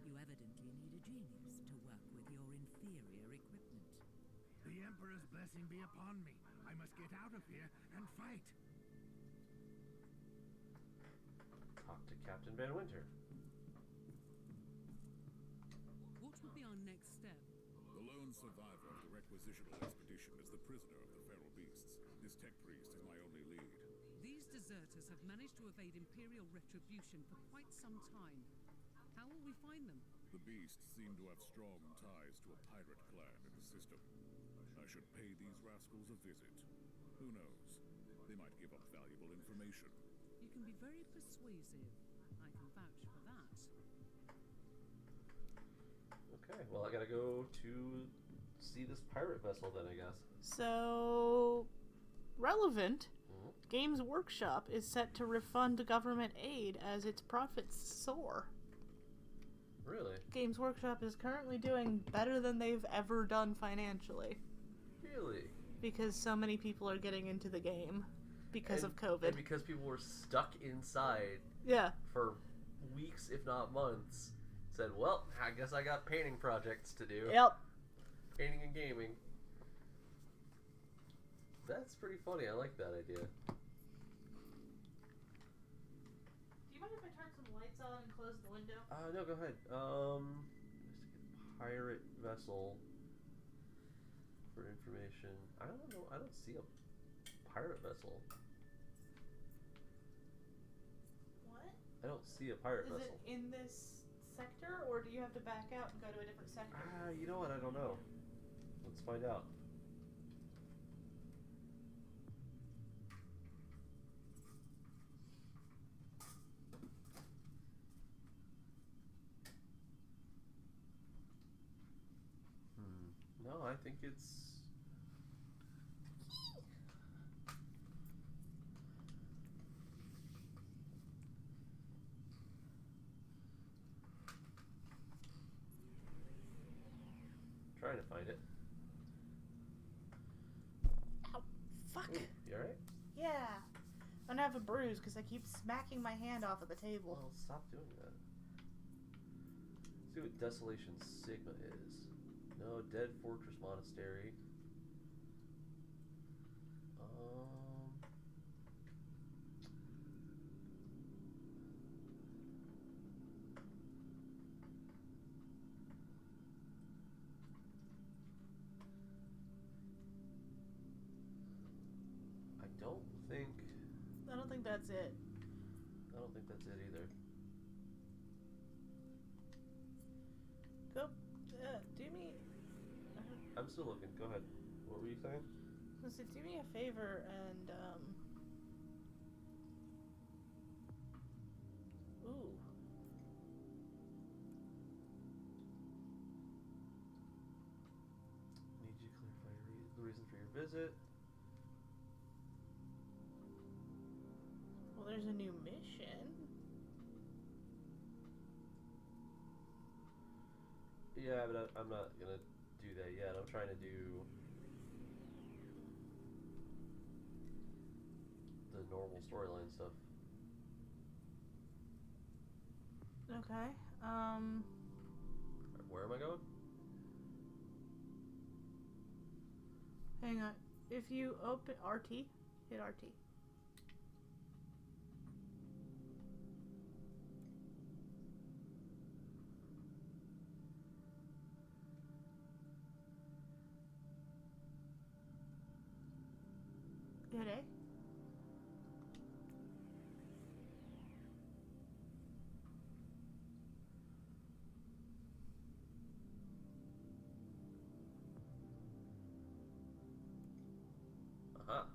You evidently need a genius to work with your inferior equipment. The Emperor's blessing be upon me. I must get out of here and fight. Talk to Captain Van Winter. What would be our next step? The lone survivor of the requisitional expedition is the prisoner of the feral beasts. This tech priest is my only lead. These deserters have managed to evade Imperial retribution for quite some time. How will we find them? The beasts seem to have strong ties to a pirate clan in the system. I should pay these rascals a visit. Who knows? They might give up valuable information. You can be very persuasive. I can vouch for that. Okay, well I gotta go to see this pirate vessel then, I guess. So relevant. Games Workshop is set to refund government aid as its profits soar. Really? Games Workshop is currently doing better than they've ever done financially. Really? Because so many people are getting into the game because of COVID. And because people were stuck inside Yeah. for weeks, if not months, said, well, I guess I got painting projects to do. Yep. Painting and gaming. That's pretty funny. I like that idea. Do you mind if I turn some lights on and close the window? No, go ahead. Pirate vessel for information. I don't know. I don't see a pirate vessel. What? I don't see a pirate Is vessel. it in this sector, or do you have to back out and go to a different sector? You know what? I don't know. Let's find out. No, I think it's... trying to find it. Ow. Fuck. Ooh, you alright? Yeah. I'm gonna have a bruise because I keep smacking my hand off of the table. Well, stop doing that. Let's see what Desolation Sigma is. No, Dead Fortress Monastery. I don't think that's it. I don't think that's it either. Go. Do me. I'm still looking. Go ahead. What were you saying? Listen, do me a favor and, ooh. Need you to clarify the reason for your visit. Well, there's a new mission. Yeah, but I'm not gonna do that yet. I'm trying to do the normal storyline stuff. Okay, Where am I going? hang on. If you open RT, hit RT. Hit A.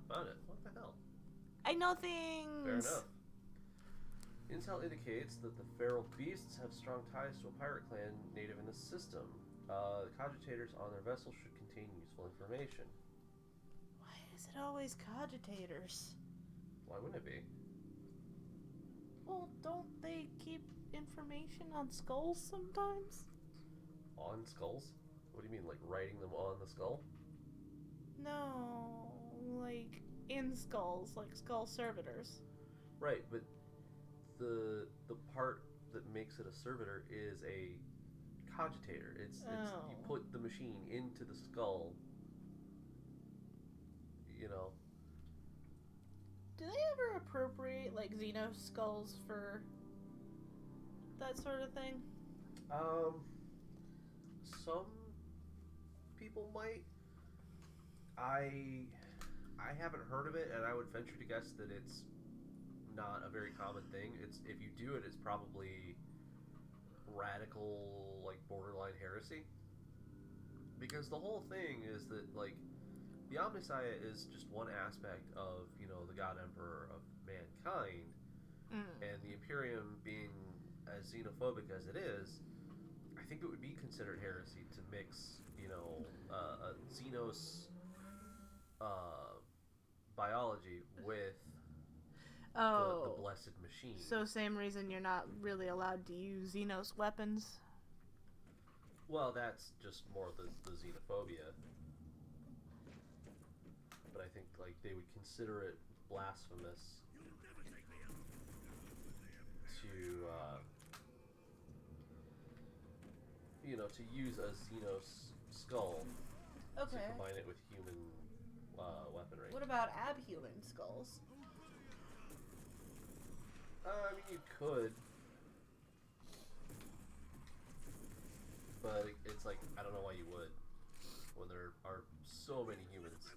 Found it. What the hell? I know things! Fair enough. Intel indicates that the feral beasts have strong ties to a pirate clan native in the system. The cogitators on their vessel should contain useful information. Why is it always cogitators? Why wouldn't it be? Well, don't they keep information on skulls sometimes? On skulls? What do you mean, like writing them on the skull? No, like in skulls, like skull servitors. Right, but the part that makes it a servitor is a cogitator. It's you put the machine into the skull. You know. Do they ever appropriate like Xenos skulls for that sort of thing? Some people might. I haven't heard of it, and I would venture to guess that it's not a very common thing. It's if you do it, it's probably radical, like borderline heresy. Because the whole thing is that like the Omnissiah is just one aspect of the God Emperor of mankind, and the Imperium being as xenophobic as it is, I think it would be considered heresy to mix a Xenos biology with the blessed machine. So same reason you're not really allowed to use Xenos weapons? Well, that's just more the xenophobia. But I think like they would consider it blasphemous to use a Xenos skull to combine it with human weaponry. What about abhuman skulls? I mean, you could, but it's like I don't know why you would when there are so many humans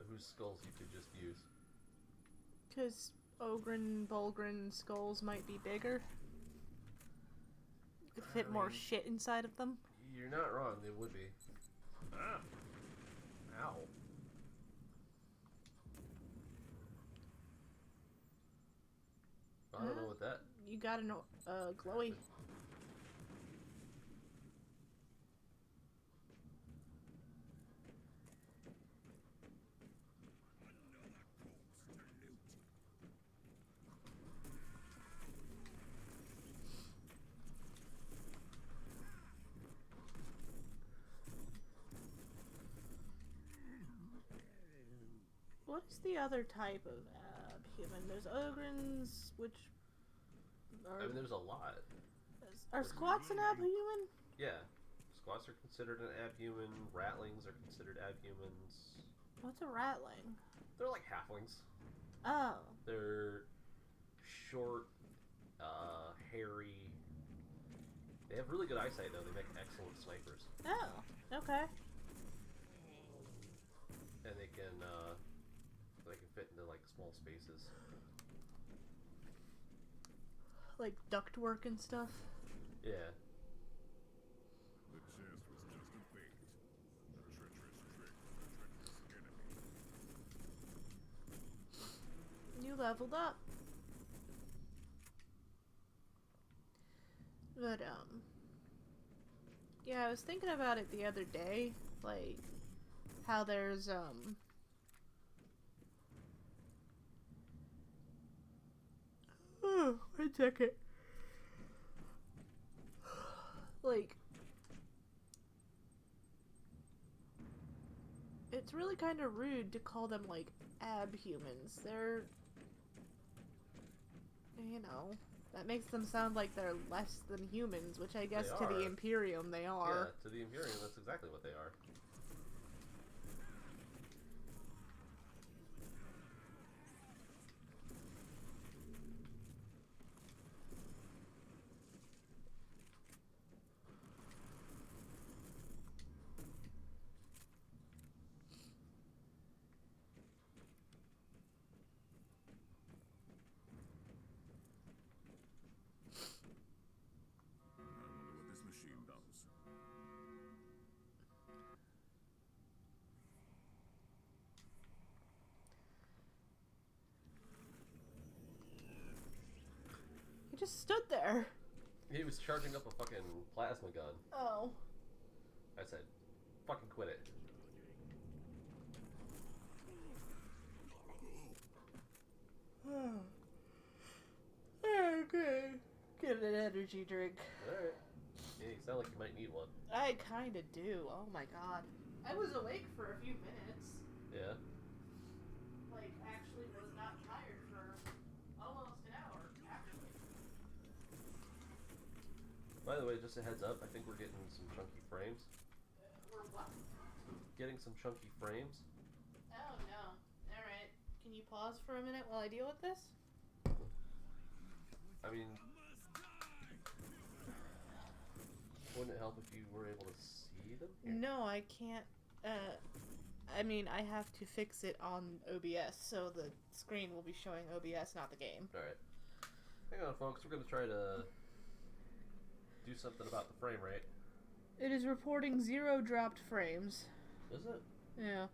whose skulls you could just use. Because Ogren, Bulgren skulls might be bigger. You could fit more shit inside of them. You're not wrong, they would be. Ah. Ow. I don't know what that... You got an glowy. What is the other type of abhuman? There's Ogrens, which are... I mean, there's a lot. Are squats an abhuman? Yeah. Squats are considered an abhuman. Ratlings are considered abhumans. What's a ratling? They're like halflings. Oh. They're short, hairy. They have really good eyesight, though. They make excellent snipers. Oh, okay. And they can fit into like small spaces. Like ductwork and stuff? Yeah. The chest was just a bait. leveled up. But, yeah, I was thinking about it the other day, like, how there's, oh, 1 second. Like, it's really kind of rude to call them, like, abhumans. They're, you know, that makes them sound like they're less than humans, which I guess to the Imperium they are. Yeah, to the Imperium, that's exactly what they are. I wonder what this machine does. He just stood there. He was charging up a fucking plasma gun. Oh. I said, fucking quit it. Okay. Get an energy drink. Alright. Yeah, you sound like you might need one. I kinda do. Oh my god. I was awake for a few minutes. Yeah. Like, actually was not tired for almost an hour, actually. By the way, just a heads up, I think we're getting some chunky frames. We're what? Getting some chunky frames. Oh no. Alright. Can you pause for a minute while I deal with this? I mean, wouldn't it help if you were able to see them? Here? No, I can't. I mean, I have to fix it on OBS, so the screen will be showing OBS, not the game. Alright. Hang on, folks. We're going to try to do something about the frame rate. It is reporting 0 dropped frames. Is it? Yeah.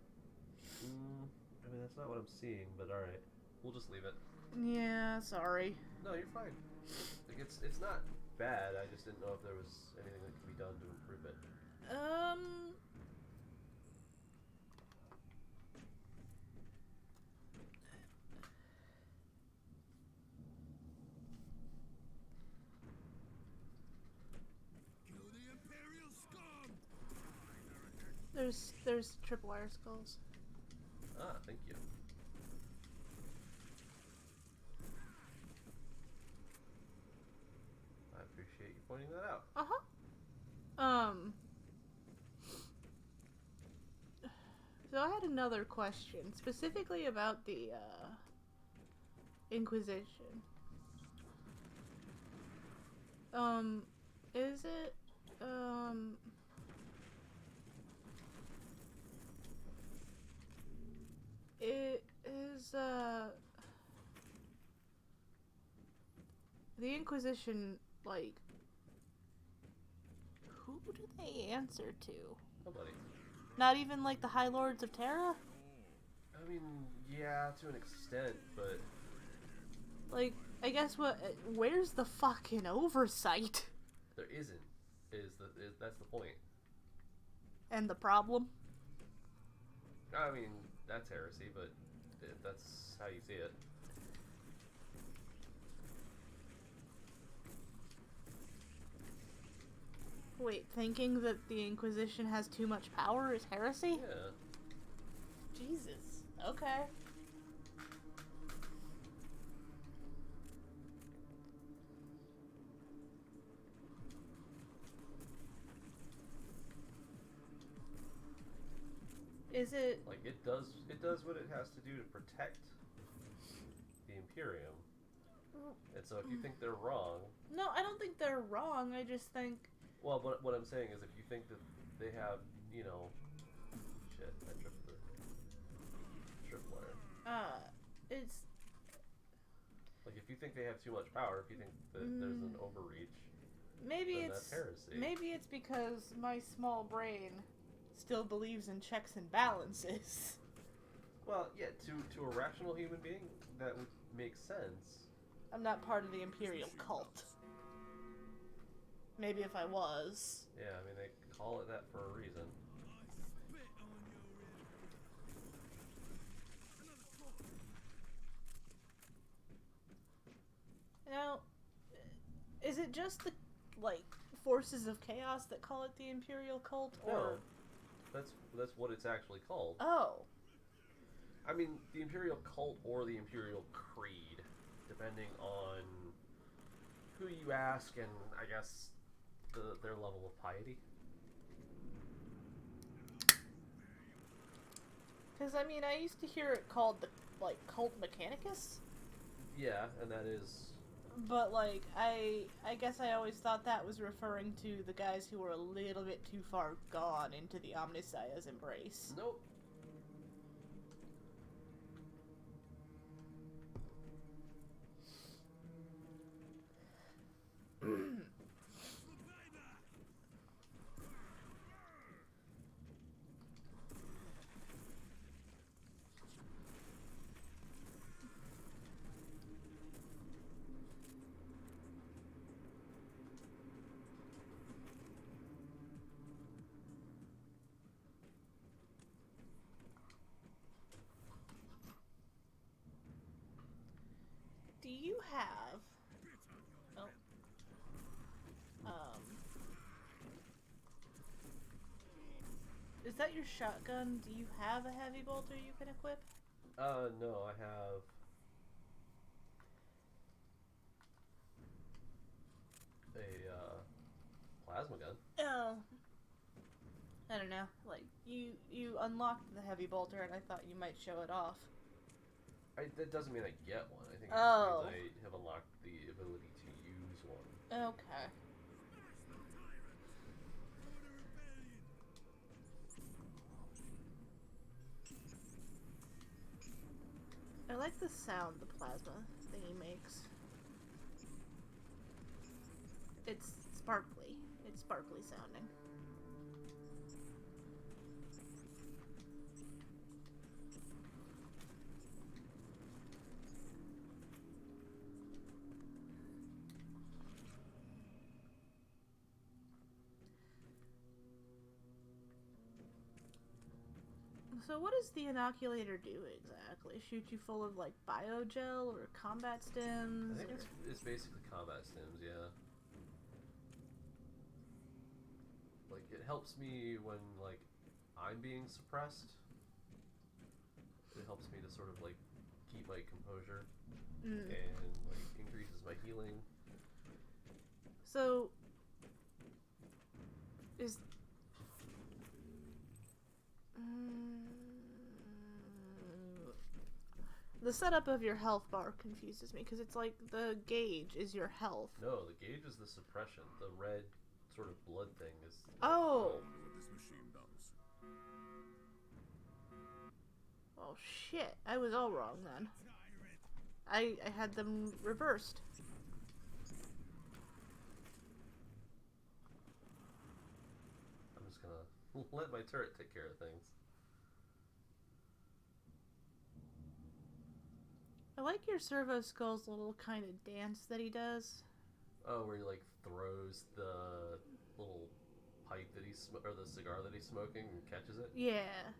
I mean, that's not what I'm seeing, but alright. We'll just leave it. Yeah, sorry. No, you're fine. Like, it's not bad. I just didn't know if there was anything that could be done to improve it. Kill the Imperial scum! There's tripwire skulls. Ah, thank you. I appreciate you pointing that out. Uh-huh. So I had another question, specifically about the, Inquisition. Is it, it is, the Inquisition, like, who do they answer to? Nobody. Not even, like, the High Lords of Terra? I mean, yeah, to an extent, but... Like, I guess where's the fucking oversight? There isn't. That's the point. And the problem? I mean, that's heresy, but if that's how you see it. Wait, thinking that the Inquisition has too much power is heresy? Yeah. Jesus. Okay. Is it... Like, it does what it has to do to protect the Imperium. And so if you think they're wrong... No, I don't think they're wrong, I just think... Well, what I'm saying is if you think that they have, you know... Shit, I tripped the tripwire. It's... Like, if you think they have too much power, if you think that there's an overreach, maybe then it's... that's heresy. Maybe it's because my small brain still believes in checks and balances. Well, yeah, to a rational human being, that would make sense. I'm not part of the Imperial cult. Maybe if I was. Yeah, I mean, they call it that for a reason. Now, is it just the, like, forces of chaos that call it the Imperial cult? Or... No. That's what it's actually called. Oh. I mean, the Imperial cult or the Imperial creed, depending on who you ask and, I guess, their level of piety. Because, I mean, I used to hear it called the, like, Cult Mechanicus. Yeah, and that is... But, like, I guess I always thought that was referring to the guys who were a little bit too far gone into the Omnissiah's embrace. Nope. Do you have... Oh. Is that your shotgun? Do you have a heavy bolter you can equip? No, I have... a, plasma gun. Oh. I don't know. Like, you unlocked the heavy bolter and I thought you might show it off. That doesn't mean I get one. I think it Oh. just means I have unlocked the ability to use one. Okay. I like the sound the plasma thingy makes. It's sparkly. It's sparkly sounding. So what does the inoculator do exactly? Shoot you full of, like, biogel or combat stims? I think it's basically combat stims, yeah. Like, it helps me when, like, I'm being suppressed. It helps me to sort of, like, keep my composure. And, like, increases my healing. So... is... the setup of your health bar confuses me, because it's like the gauge is your health. No, the gauge is the suppression. The red sort of blood thing is... Oh! What this machine does. Oh shit, I was all wrong then. I had them reversed. I'm just gonna let my turret take care of things. I like your Servo Skull's little kind of dance that he does. Oh, where he, like, throws the little pipe that he's... or the cigar that he's smoking and catches it? Yeah.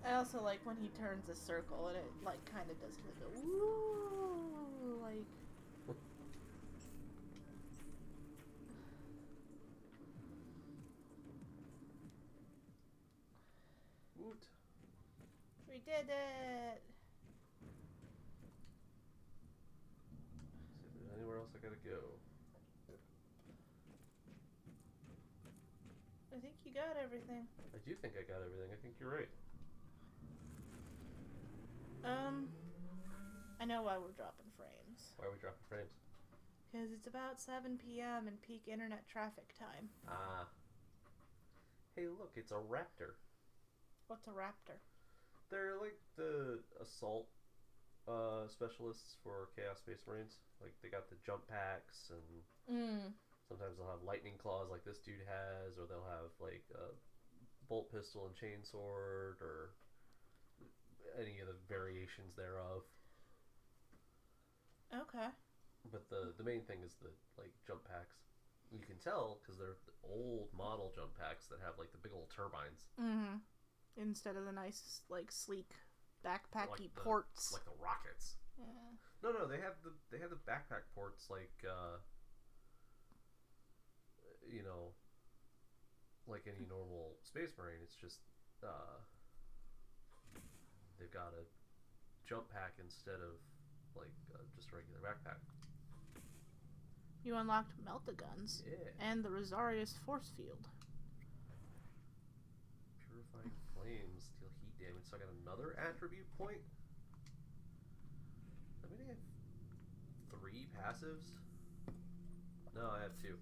I also like when he turns a circle and it, like, kind of does like a woo, like... Woot. We did it! See if there's anywhere else I gotta go. I think you got everything. I do think I got everything. I think you're right. I know why we're dropping frames. Why are we dropping frames? Because it's about 7 p.m. and peak internet traffic time. Ah. Hey, look, it's a raptor. What's a raptor? They're like the assault specialists for Chaos Space Marines. Like, they got the jump packs, and sometimes they'll have lightning claws like this dude has, or they'll have, like, a bolt pistol and chainsword, or any of the variations thereof. Okay. But the main thing is the, like, jump packs. You can tell because they're the old model jump packs that have, like, the big old turbines. Mm-hmm. Instead of the nice, like, sleek, backpacky like ports. Like the rockets. Yeah. No, they have the backpack ports like, you know, like any normal Space Marine. It's just, they've got a jump pack instead of, like, just a regular backpack. You unlocked Melt-A-Guns. Yeah. And the Rosarius Force Field. Purifying Flames, deal heat damage. So I got another attribute point? I mean, I have 3 passives? No, I have 2.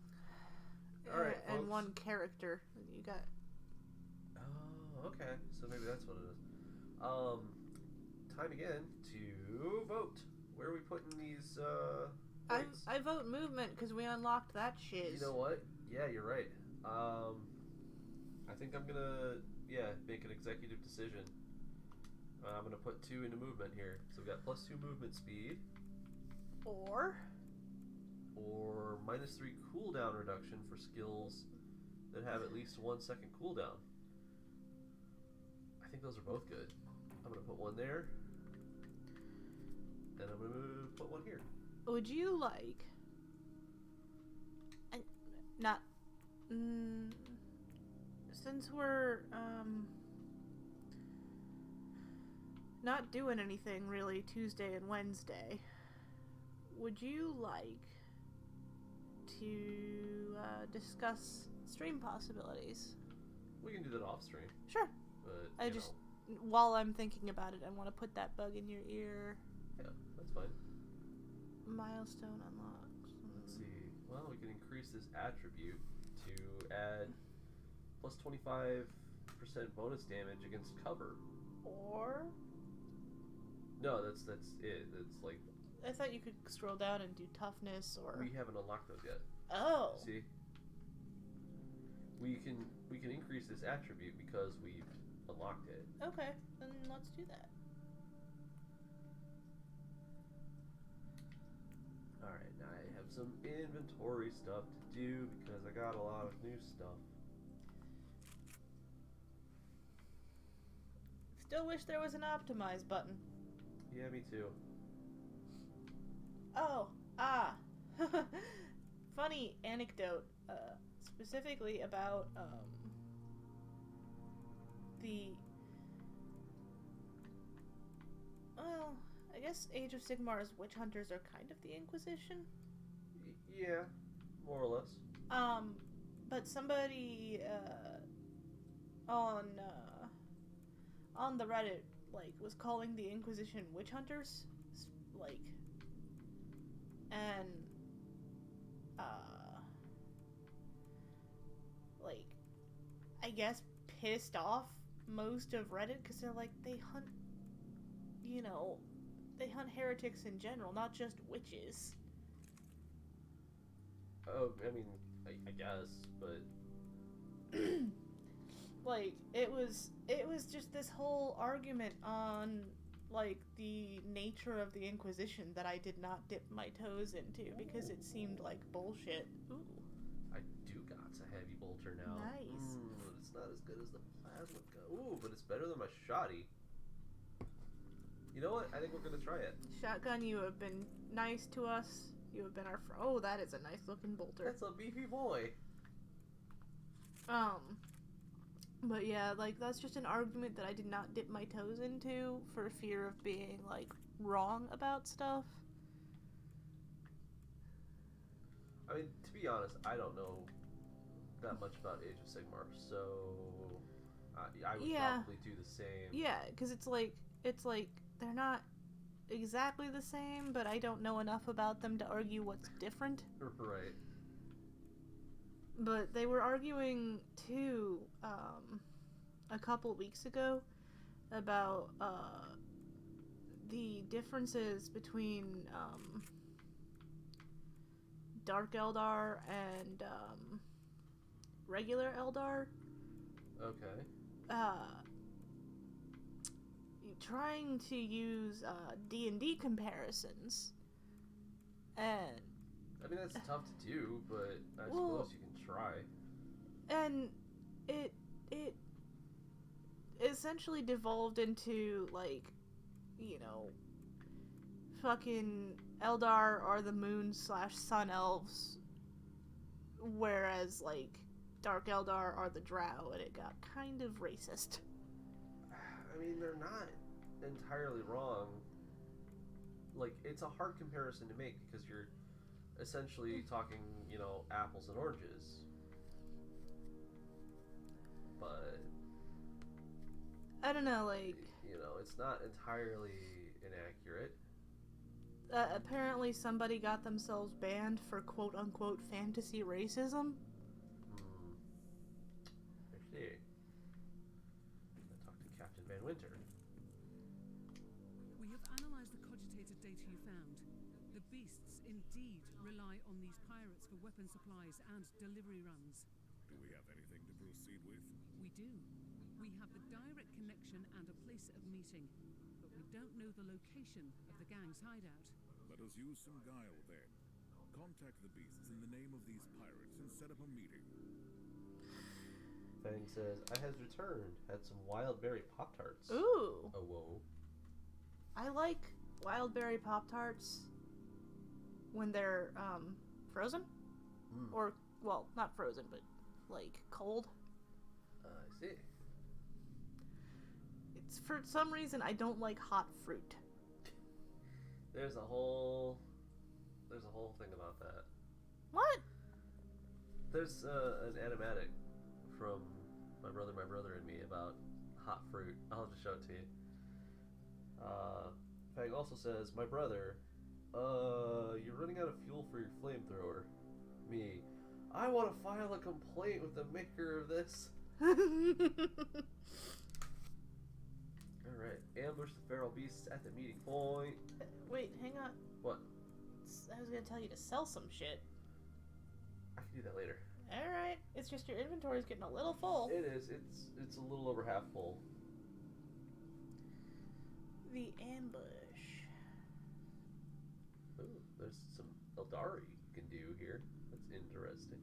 Alright, folks. And 1 character. You got... Oh, okay. So maybe that's what it is. Time again to vote. Where are we putting these, points? I vote movement because we unlocked that shiz. You know what? Yeah, you're right. I think I'm gonna, make an executive decision. I'm gonna put 2 into movement here. So we've got +2 movement speed. Or -3 cooldown reduction for skills that have at least 1 second cooldown. I think those are both good. I'm gonna put 1 there. And I'm gonna put 1 here. would you like... since we're, not doing anything really Tuesday and Wednesday, would you like to, discuss stream possibilities? We can do that off stream. Sure. But, I just, while I'm thinking about it, I want to put that bug in your ear. Yeah, that's fine. Milestone unlocks. Let's see. Well, we can increase this attribute to add plus 25% bonus damage against cover. Or... No, that's it. It's like... I thought you could scroll down and do toughness or... We haven't unlocked those yet. Oh. See? We can increase this attribute because we've unlocked it. Okay, then let's do that. Alright, now I have some inventory stuff to do because I got a lot of new stuff. Still wish there was an optimize button. Yeah, me too. Oh, funny anecdote, specifically about, well, I guess Age of Sigmar's witch hunters are kind of the Inquisition. Yeah, more or less. But somebody, on the Reddit, like, was calling the Inquisition witch hunters, like, and, like, I guess pissed off most of Reddit, because they're like, they hunt, you know, they hunt heretics in general, not just witches. Oh, I mean, I guess, but... Like, it was just this whole argument on, like, the nature of the Inquisition that I did not dip my toes into because it seemed like bullshit. Ooh. I do got a heavy bolter now. Nice. It's not as good as the plasma gun. Ooh, but it's better than my shoddy. You know what? I think we're gonna try it. Shotgun, you have been nice to us. You have been our friend. Oh, that is a nice looking bolter. That's a beefy boy. But yeah, like, that's just an argument that I did not dip my toes into for fear of being, like, wrong about stuff. I mean, to be honest, I don't know that much about Age of Sigmar, so I would Yeah. probably do the same. Yeah, because it's like they're not exactly the same, but I don't know enough about them to argue what's different. Right. But they were arguing too a couple weeks ago about the differences between Dark Eldar and regular Eldar. Okay. Trying to use D&D comparisons, and I mean, that's tough to do, but I Well- suppose you can try. and it essentially devolved into, like, you know, fucking Eldar are the moon / sun elves, whereas, like, Dark Eldar are the drow, and it got kind of racist. I mean, they're not entirely wrong. Like, it's a hard comparison to make because you're essentially talking, you know, apples and oranges. But I don't know, like, you know, it's not entirely inaccurate. apparently somebody got themselves banned for quote-unquote fantasy racism. I see. I talked to Captain Van Winter. We have analysed the cogitated data you found. The beasts indeed rely on these pirates for weapon supplies and delivery runs. Do we have anything to proceed with? We do. We have the direct connection and a place of meeting, but we don't know the location of the gang's hideout. Let us use some guile then. Contact the beasts in the name of these pirates and set up a meeting. Fang says, I has returned. Had some wild berry Pop-Tarts. Ooh, Oh, whoa. I like wild berry Pop-Tarts when they're frozen, or, well, not frozen, but like cold. I see. It's for some reason I don't like hot fruit. There's a whole thing about that. What? There's an animatic from my brother, and me about hot fruit. I'll just show it to you. Fang also says, my brother, you're running out of fuel for your flamethrower. Me, I want to file a complaint with the maker of this. Alright, ambush the feral beasts at the meeting point. Wait, hang on. What? I was gonna tell you to sell some shit. I can do that later. Alright, it's just your inventory's getting a little full. It is. It's a little over half full. The ambush. Ooh, there's some Eldari you can do here. That's interesting.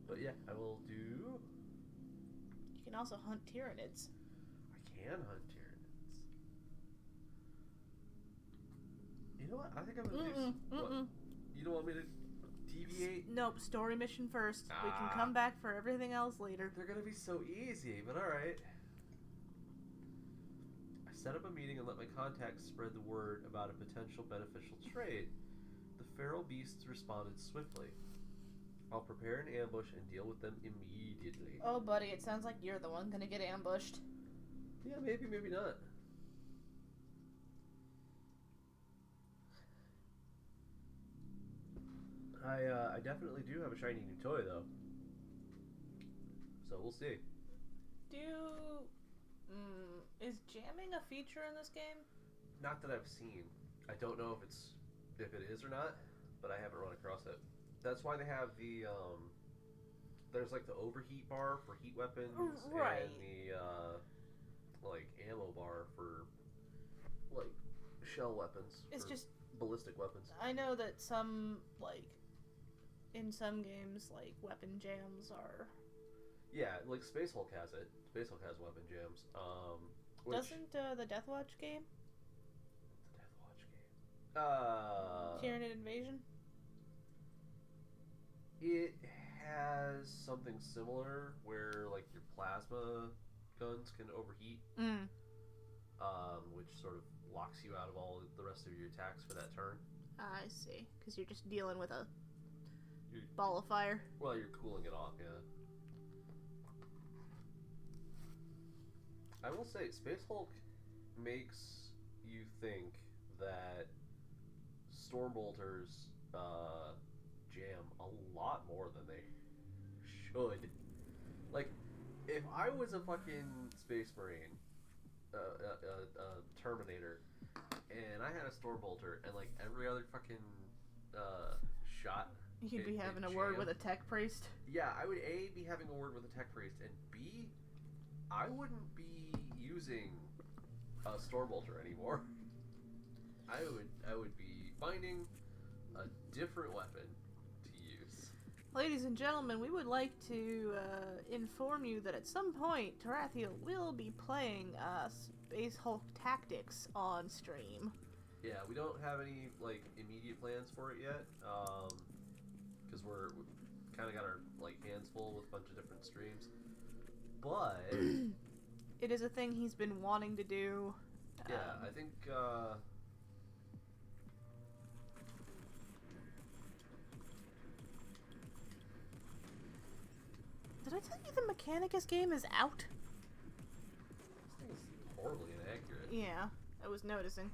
But yeah, I will do... You can also hunt Tyranids. I can hunt Tyranids. You know what? I think I'm gonna do what? You don't want me to deviate? Nope, story mission first. We can Ah. come back for everything else later. They're gonna be so easy, but alright. I set up a meeting and let my contacts spread the word about a potential beneficial trade. The feral beasts responded swiftly. I'll prepare an ambush and deal with them immediately. Oh, buddy, it sounds like you're the one gonna get ambushed. Yeah, maybe, maybe not. I definitely do have a shiny new toy, though. So we'll see. Is jamming a feature in this game? Not that I've seen. I don't know if it is or not, but I haven't run across it. That's why they have the there's like the overheat bar for heat weapons, Right. and the like ammo bar for like shell weapons. It's for just, ballistic weapons. I know that some, like, in some games, like, weapon jams are... Yeah, like Space Hulk has it. Space Hulk has weapon jams. Which, Doesn't the Deathwatch game? the Deathwatch game? Tyranid Invasion? It has something similar where like your plasma guns can overheat, which sort of locks you out of all the rest of your attacks for that turn. I see. Because you're just dealing with a You're- ball of fire. Well, you're cooling it off, yeah. I will say, Space Hulk makes you think that Stormbolters jam a lot more than they should. Like, if I was a fucking Space Marine, Terminator, and I had a Stormbolter, and like every other fucking shot, You'd be having a word with a tech priest. Yeah, I would A, be having a word with a tech priest, and B, I wouldn't be using a Stormbolter anymore. I would be finding a different weapon to use. Ladies and gentlemen, we would like to inform you that at some point, Tarathiel will be playing Space Hulk Tactics on stream. Yeah, we don't have any like immediate plans for it yet, because we're kind of got our like hands full with a bunch of different streams. But it is a thing he's been wanting to do. Yeah, I think. Did I tell you the Mechanicus game is out? This thing is horribly inaccurate. Yeah, I was noticing.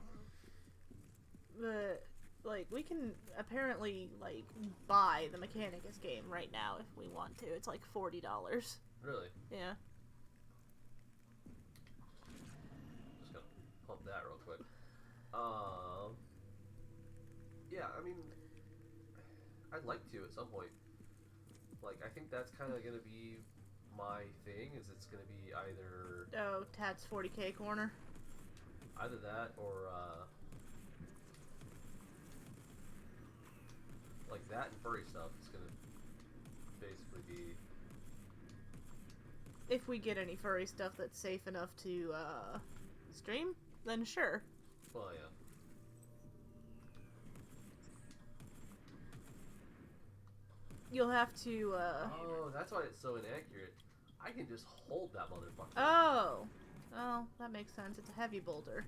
But, like, we can apparently, like, buy the Mechanicus game right now if we want to. It's like $40. Really? Yeah. Just gonna pump that real quick. Yeah, I mean, I'd like to at some point. Like, I think that's kind of gonna be my thing. Is it's gonna be either Tat's 40K corner. Either that or like that and furry stuff is gonna basically be. If we get any furry stuff that's safe enough to stream, then sure. Well, yeah. You'll have to. Oh, that's why it's so inaccurate. I can just hold that motherfucker. Oh, that makes sense. It's a heavy boulder.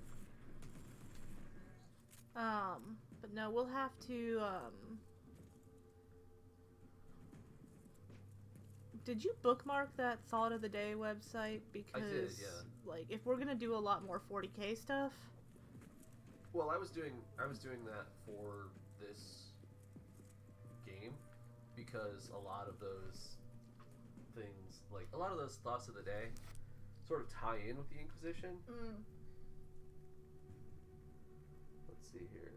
But no, we'll have to. Did you bookmark that Thought of the Day website? Because, I did, yeah. Like, if we're gonna do a lot more 40K stuff. Well, I was doing that for this game because a lot of those things, like a lot of those thoughts of the day, sort of tie in with the Inquisition. Let's see here.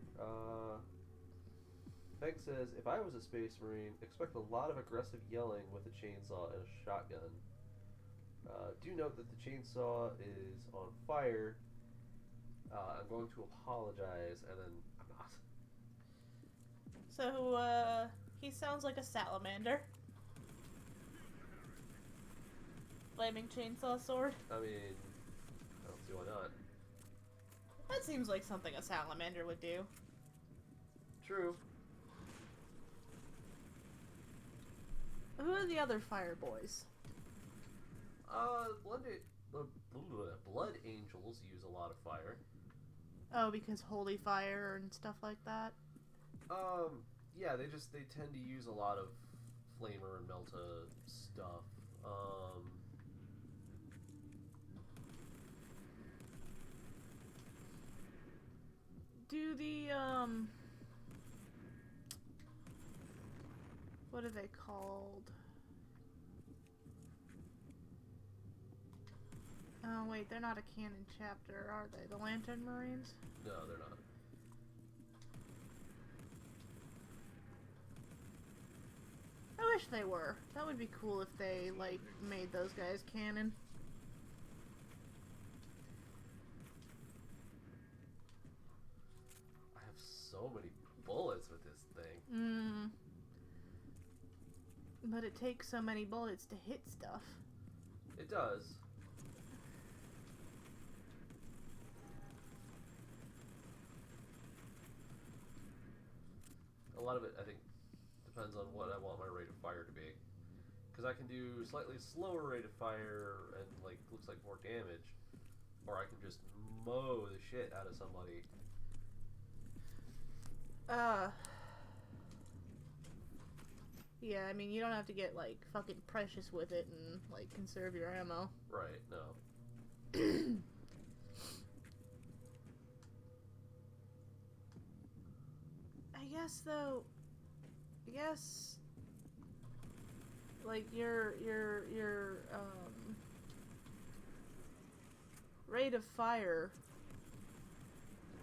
Peg says, if I was a Space Marine, expect a lot of aggressive yelling with a chainsaw and a shotgun. Do note that the chainsaw is on fire. I'm going to apologize, and then I'm not. So, he sounds like a salamander. Flaming chainsaw sword. I mean, I don't see why not. That seems like something a salamander would do. True. Who are the other fire boys? Blood angels use a lot of fire. Oh, because holy fire and stuff like that? Yeah, they tend to use a lot of flamer and melta stuff. Do the, what are they called? Oh, wait, they're not a canon chapter, are they? The Lantern Marines? No, they're not. I wish they were. That would be cool if they, like, made those guys canon. I have so many bullets with this thing. But it takes so many bullets to hit stuff. It does. A lot of it, I think, depends on what I want my rate of fire to be. Because I can do slightly slower rate of fire and, like, looks like more damage. Or I can just mow the shit out of somebody. Yeah, I mean, you don't have to get, like, fucking precious with it and, like, conserve your ammo. Right, no. I guess though, like your rate of fire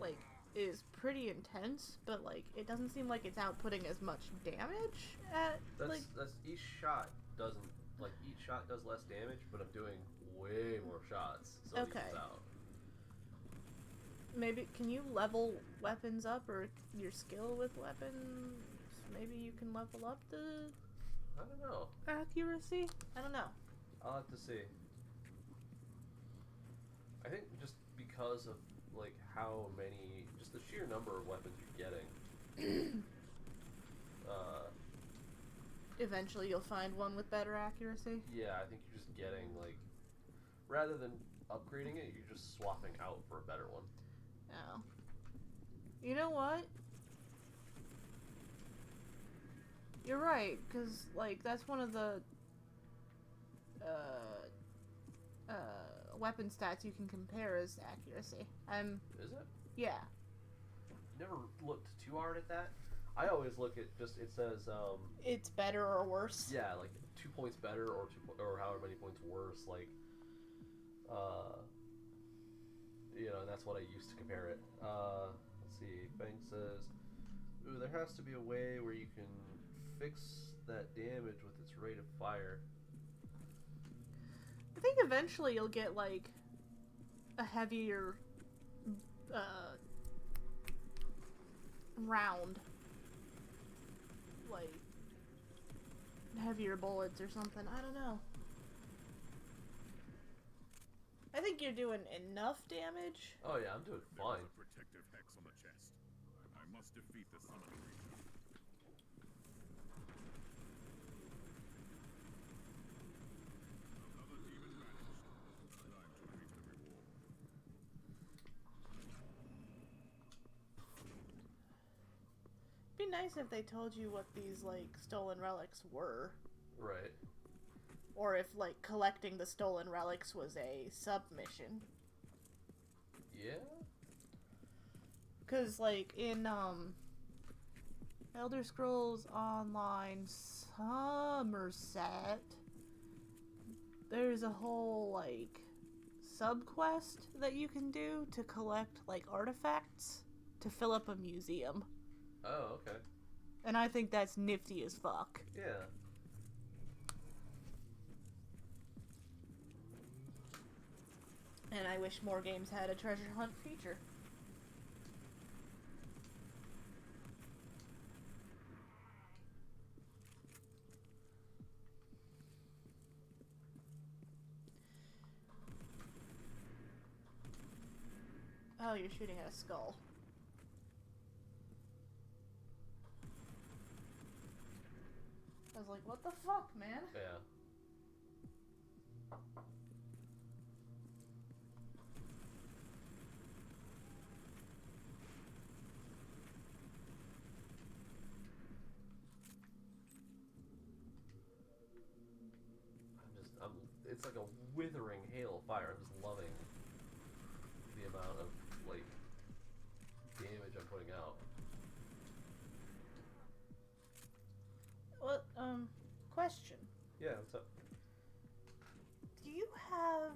like is pretty intense, but like it doesn't seem like it's outputting as much damage at That's each shot doesn't each shot does less damage, but I'm doing way more shots, so it equals out. Maybe can you level weapons up or your skill with weapons? Maybe you can level up the I don't know. accuracy? I don't know. I'll have to see. I think just because of like how many, just the sheer number of weapons you're getting. Eventually you'll find one with better accuracy. Yeah, I think you're just getting like, rather than upgrading it, you're just swapping out for a better one. Oh. You know what? You're right, because like that's one of the weapon stats you can compare is accuracy. Is it? Yeah. Never looked too hard at that. I always look at just, it says it's better or worse. yeah, like 2 points better or or however many points worse, like you know, and that's what I used to compare it. Let's see. Fang says, ooh, there has to be a way where you can fix that damage with its rate of fire. I think eventually you'll get like a heavier round, like heavier bullets or something. I don't know. I think you're doing enough damage. Oh yeah, I'm doing fine. There's a protective hex on the chest. I must defeat the summoning creature. Another demon vanished. Time to reap the reward. It'd be nice if they told you what these like stolen relics were. Right. Or if, like, collecting the stolen relics was a submission. Yeah? Because, like, in, Elder Scrolls Online Somerset, there's a whole, like, sub-quest that you can do to collect, like, artifacts to fill up a museum. Oh, okay. And I think that's nifty as fuck. Yeah. And I wish more games had a treasure hunt feature. Oh, you're shooting at a skull. I was like, what the fuck, man? Yeah. It's like a withering hail of fire. I'm just loving the amount of, like, damage I'm putting out. What, question. Yeah, what's up? Do you have,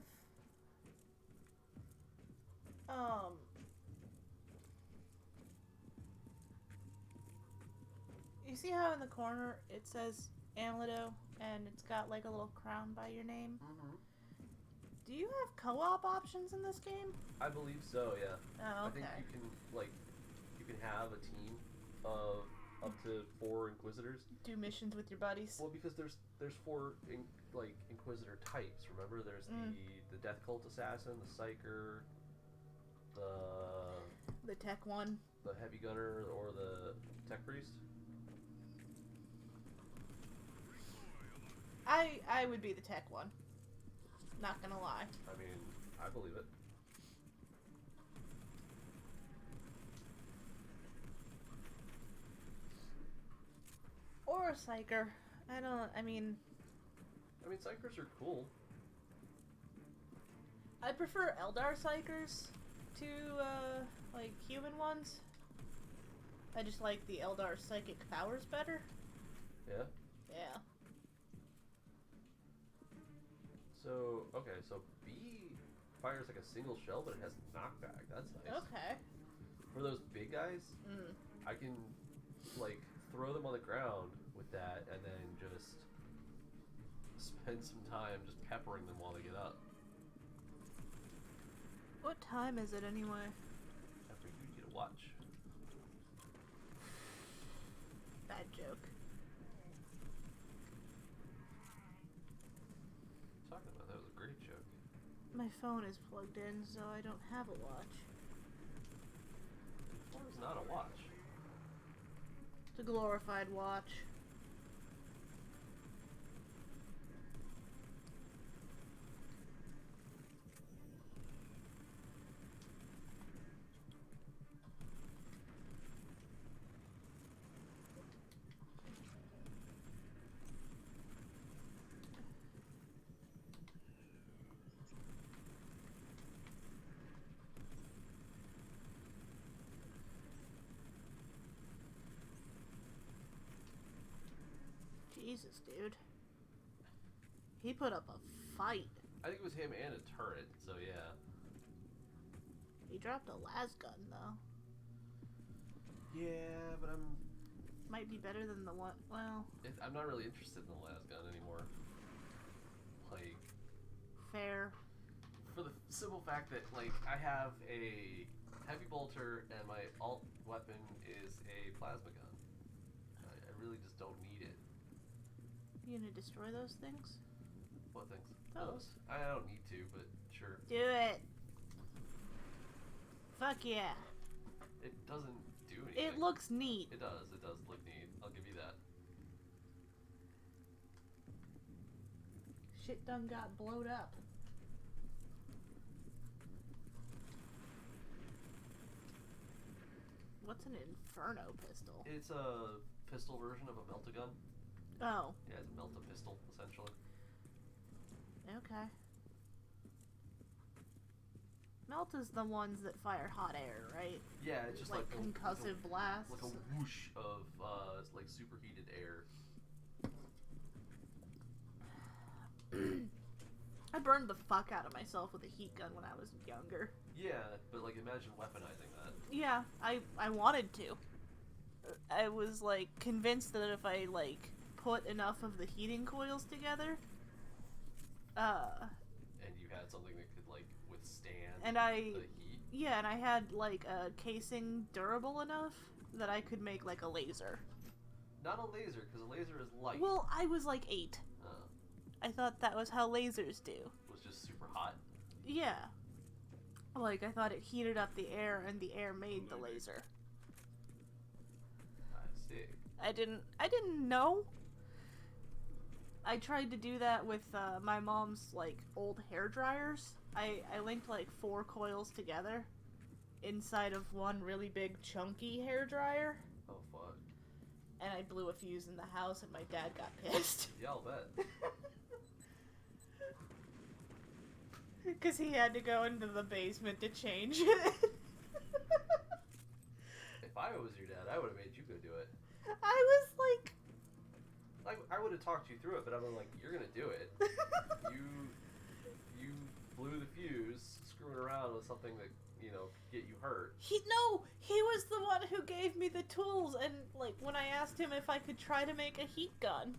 you see how in the corner it says Amledo and it's got like a little crown by your name? Mm-hmm. Do you have co-op options in this game? I believe so, yeah. Oh, okay. I think you can have a team of up to 4 Inquisitors. Do missions with your buddies? Well, because there's 4 Inquisitor types. Remember, there's the Death Cult Assassin, the Psyker, the Tech one, the Heavy Gunner, or the Tech Priest. I would be the Tech one. Not gonna lie. I mean, I believe it. Or a Psyker. I mean, Psykers are cool. I prefer Eldar Psychers to, like, human ones. I just like the Eldar psychic powers better. Yeah? Yeah. So, okay, so B fires like a single shell, but it has knockback. That's nice. Okay. For those big guys, I can, like, throw them on the ground with that and then just spend some time just peppering them while they get up. What time is it anyway? After you get a watch. Bad joke. Talking about that was a great joke. My phone is plugged in, so I don't have a watch. Or it's not a watch. It's a glorified watch. Jesus, dude. He put up a fight. I think it was him and a turret, so yeah. He dropped a las gun, though. Yeah, but Might be better than the one. Well, I'm not really interested in the las gun anymore. Like, fair. for the simple fact that, like, I have a heavy bolter and my alt weapon is a plasma gun. I really just don't need it. You gonna destroy those things? What things? Those. I don't need to, but sure. Do it. Fuck yeah. It doesn't do anything. It looks neat. It does look neat. I'll give you that. Shit done got blowed up. What's an Inferno pistol? It's a pistol version of a melt-a-gun. Oh, Yeah, it's a melt-a-pistol, essentially. okay. Melt is the ones that fire hot air, right? Yeah, it's just like like concussive blasts. like a whoosh of like superheated air. I burned the fuck out of myself with a heat gun when I was younger. Yeah, but like imagine weaponizing that. Yeah, I wanted to. I was like convinced that if I like put enough of the heating coils together, And you had something that could like withstand and I the heat. yeah, and I had like a casing durable enough that I could make like a laser. Not a laser, because a laser is light. Well, I was like 8. I thought that was how lasers do. It was just super hot. Yeah. Like, I thought it heated up the air and the air made the laser. I see. I didn't know. I tried to do that with my mom's, like, old hair dryers. I linked, like, 4 coils together inside of one really big chunky hair dryer. Oh, fuck. And I blew a fuse in the house and my dad got pissed. Yeah, I'll bet. Because he had to go into the basement to change it. If I was your dad, I would have made you go do it. I was like... I would have talked you through it, but I'm like, you're gonna do it. You blew the fuse, screwing around with something that, you know, could get you hurt. He was the one who gave me the tools, and, like, when I asked him if I could try to make a heat gun.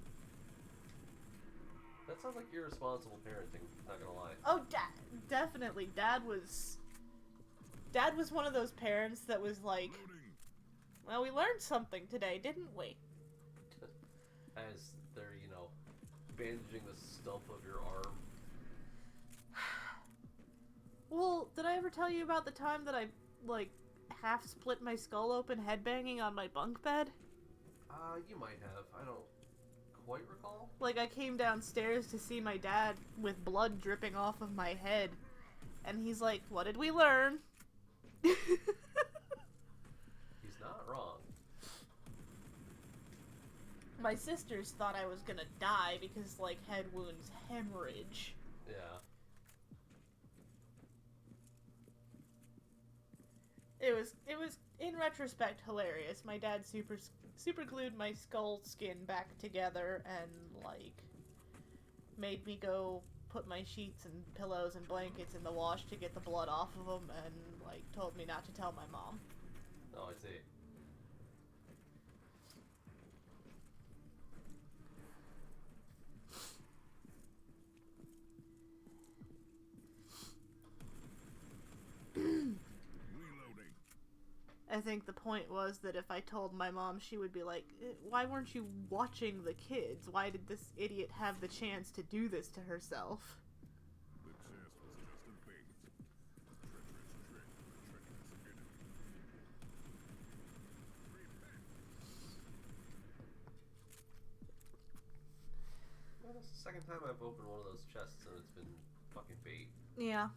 That sounds like irresponsible parenting, not gonna lie. Oh, definitely. Dad was one of those parents that was like, well, we learned something today, didn't we? As they're, you know, bandaging the stump of your arm. Well, did I ever tell you about the time that I, like, half split my skull open headbanging on my bunk bed? You might have. I don't quite recall. Like, I came downstairs to see my dad with blood dripping off of my head. And he's like, what did we learn? He's not wrong. My sisters thought I was gonna die because, like, head wounds hemorrhage. Yeah. was in retrospect hilarious. My dad super glued my skull skin back together and like made me go put my sheets and pillows and blankets in the wash to get the blood off of them, and like told me not to tell my mom. Oh, I see. Reloading. I think the point was that if I told my mom, she would be like, why weren't you watching the kids? Why did this idiot have the chance to do this to herself? The chest was just a bait. Treacherous trick of a treacherous enemy. Well, that's the second time I've opened one of those chests and it's been fucking bait. Yeah.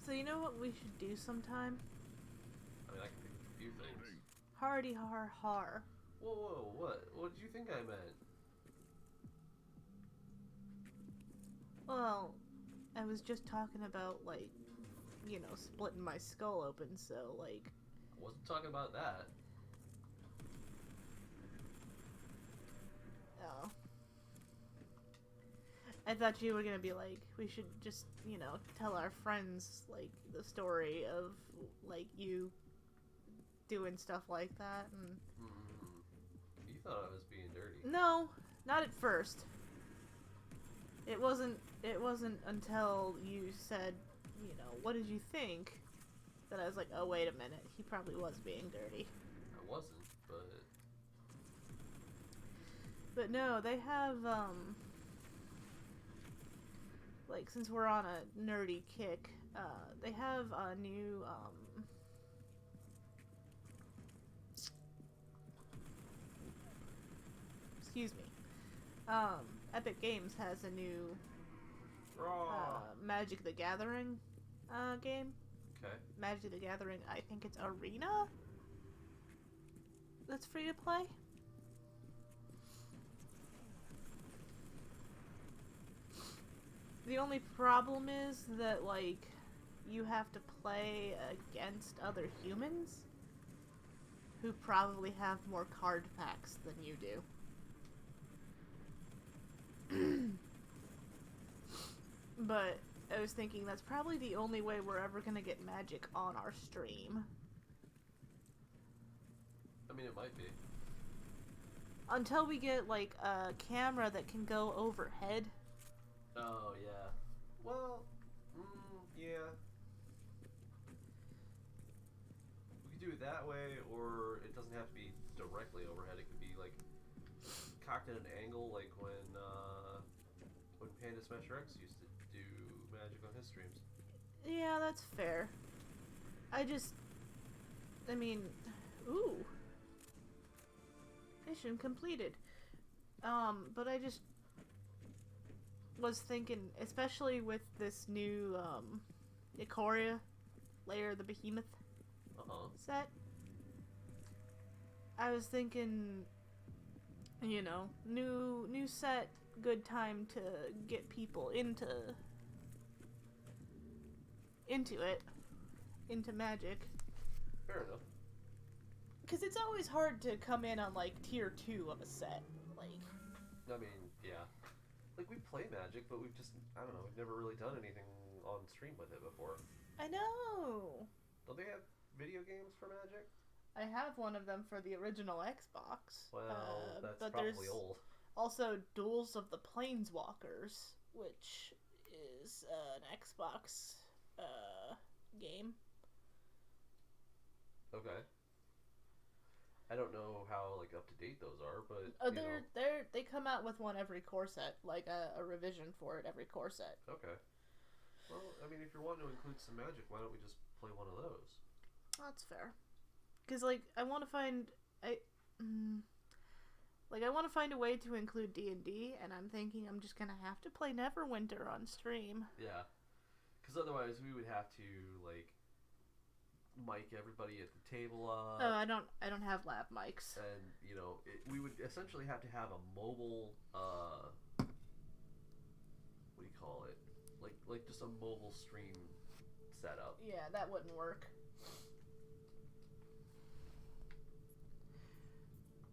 So you know what we should do sometime? I mean, I can think of a few things. Hardy har har. Whoa, what? What did you think I meant? Well, I was just talking about, like, you know, splitting my skull open, so, like... I wasn't talking about that. Oh. I thought you were gonna be like, we should just, you know, tell our friends, like, the story of, like, you doing stuff like that, and... You thought I was being dirty. No, not at first. It wasn't until you said, you know, what did you think? That I was like, oh, wait a minute, he probably was being dirty. I wasn't, but... But no, they have, like, since we're on a nerdy kick, they have a new, excuse me, Epic Games has a new, Magic the Gathering, game. Okay. Magic the Gathering, I think it's Arena? That's free to play? The only problem is that, like, you have to play against other humans who probably have more card packs than you do. But I was thinking that's probably the only way we're ever gonna get Magic on our stream. I mean, it might be. Until we get, like, a camera that can go overhead. Oh, yeah. Well, yeah. We could do it that way, or it doesn't have to be directly overhead. It could be, like, cocked at an angle, like when Panda Smash Rex used to do Magic on his streams. Yeah, that's fair. I mean, ooh. Mission completed. But I just was thinking, especially with this new, Ikoria, Lair of the Behemoth set, I was thinking, you know, new set, good time to get people into Magic. Fair enough. Because it's always hard to come in on, like, tier 2 of a set. Like, I mean, yeah. Like, we play Magic, but we've just, I don't know, we've never really done anything on stream with it before. I know! Don't they have video games for Magic? I have one of them for the original Xbox. Well, that's but probably there's old. also Duels of the Planeswalkers, which is an Xbox game. Okay. I don't know how, like, up to date those are, but they come out with one every core set, like a revision for it every core set. Okay. Well, I mean, if you're wanting to include some Magic, why don't we just play one of those? That's fair. Because, like, I want to find a way to include D&D, and I'm thinking I'm just gonna have to play Neverwinter on stream. Yeah. Because otherwise we would have to, like, mic everybody at the table up. Oh, I don't have lav mics. And we would essentially have to have a mobile. What do you call it? Like just a mobile stream setup. Yeah, that wouldn't work.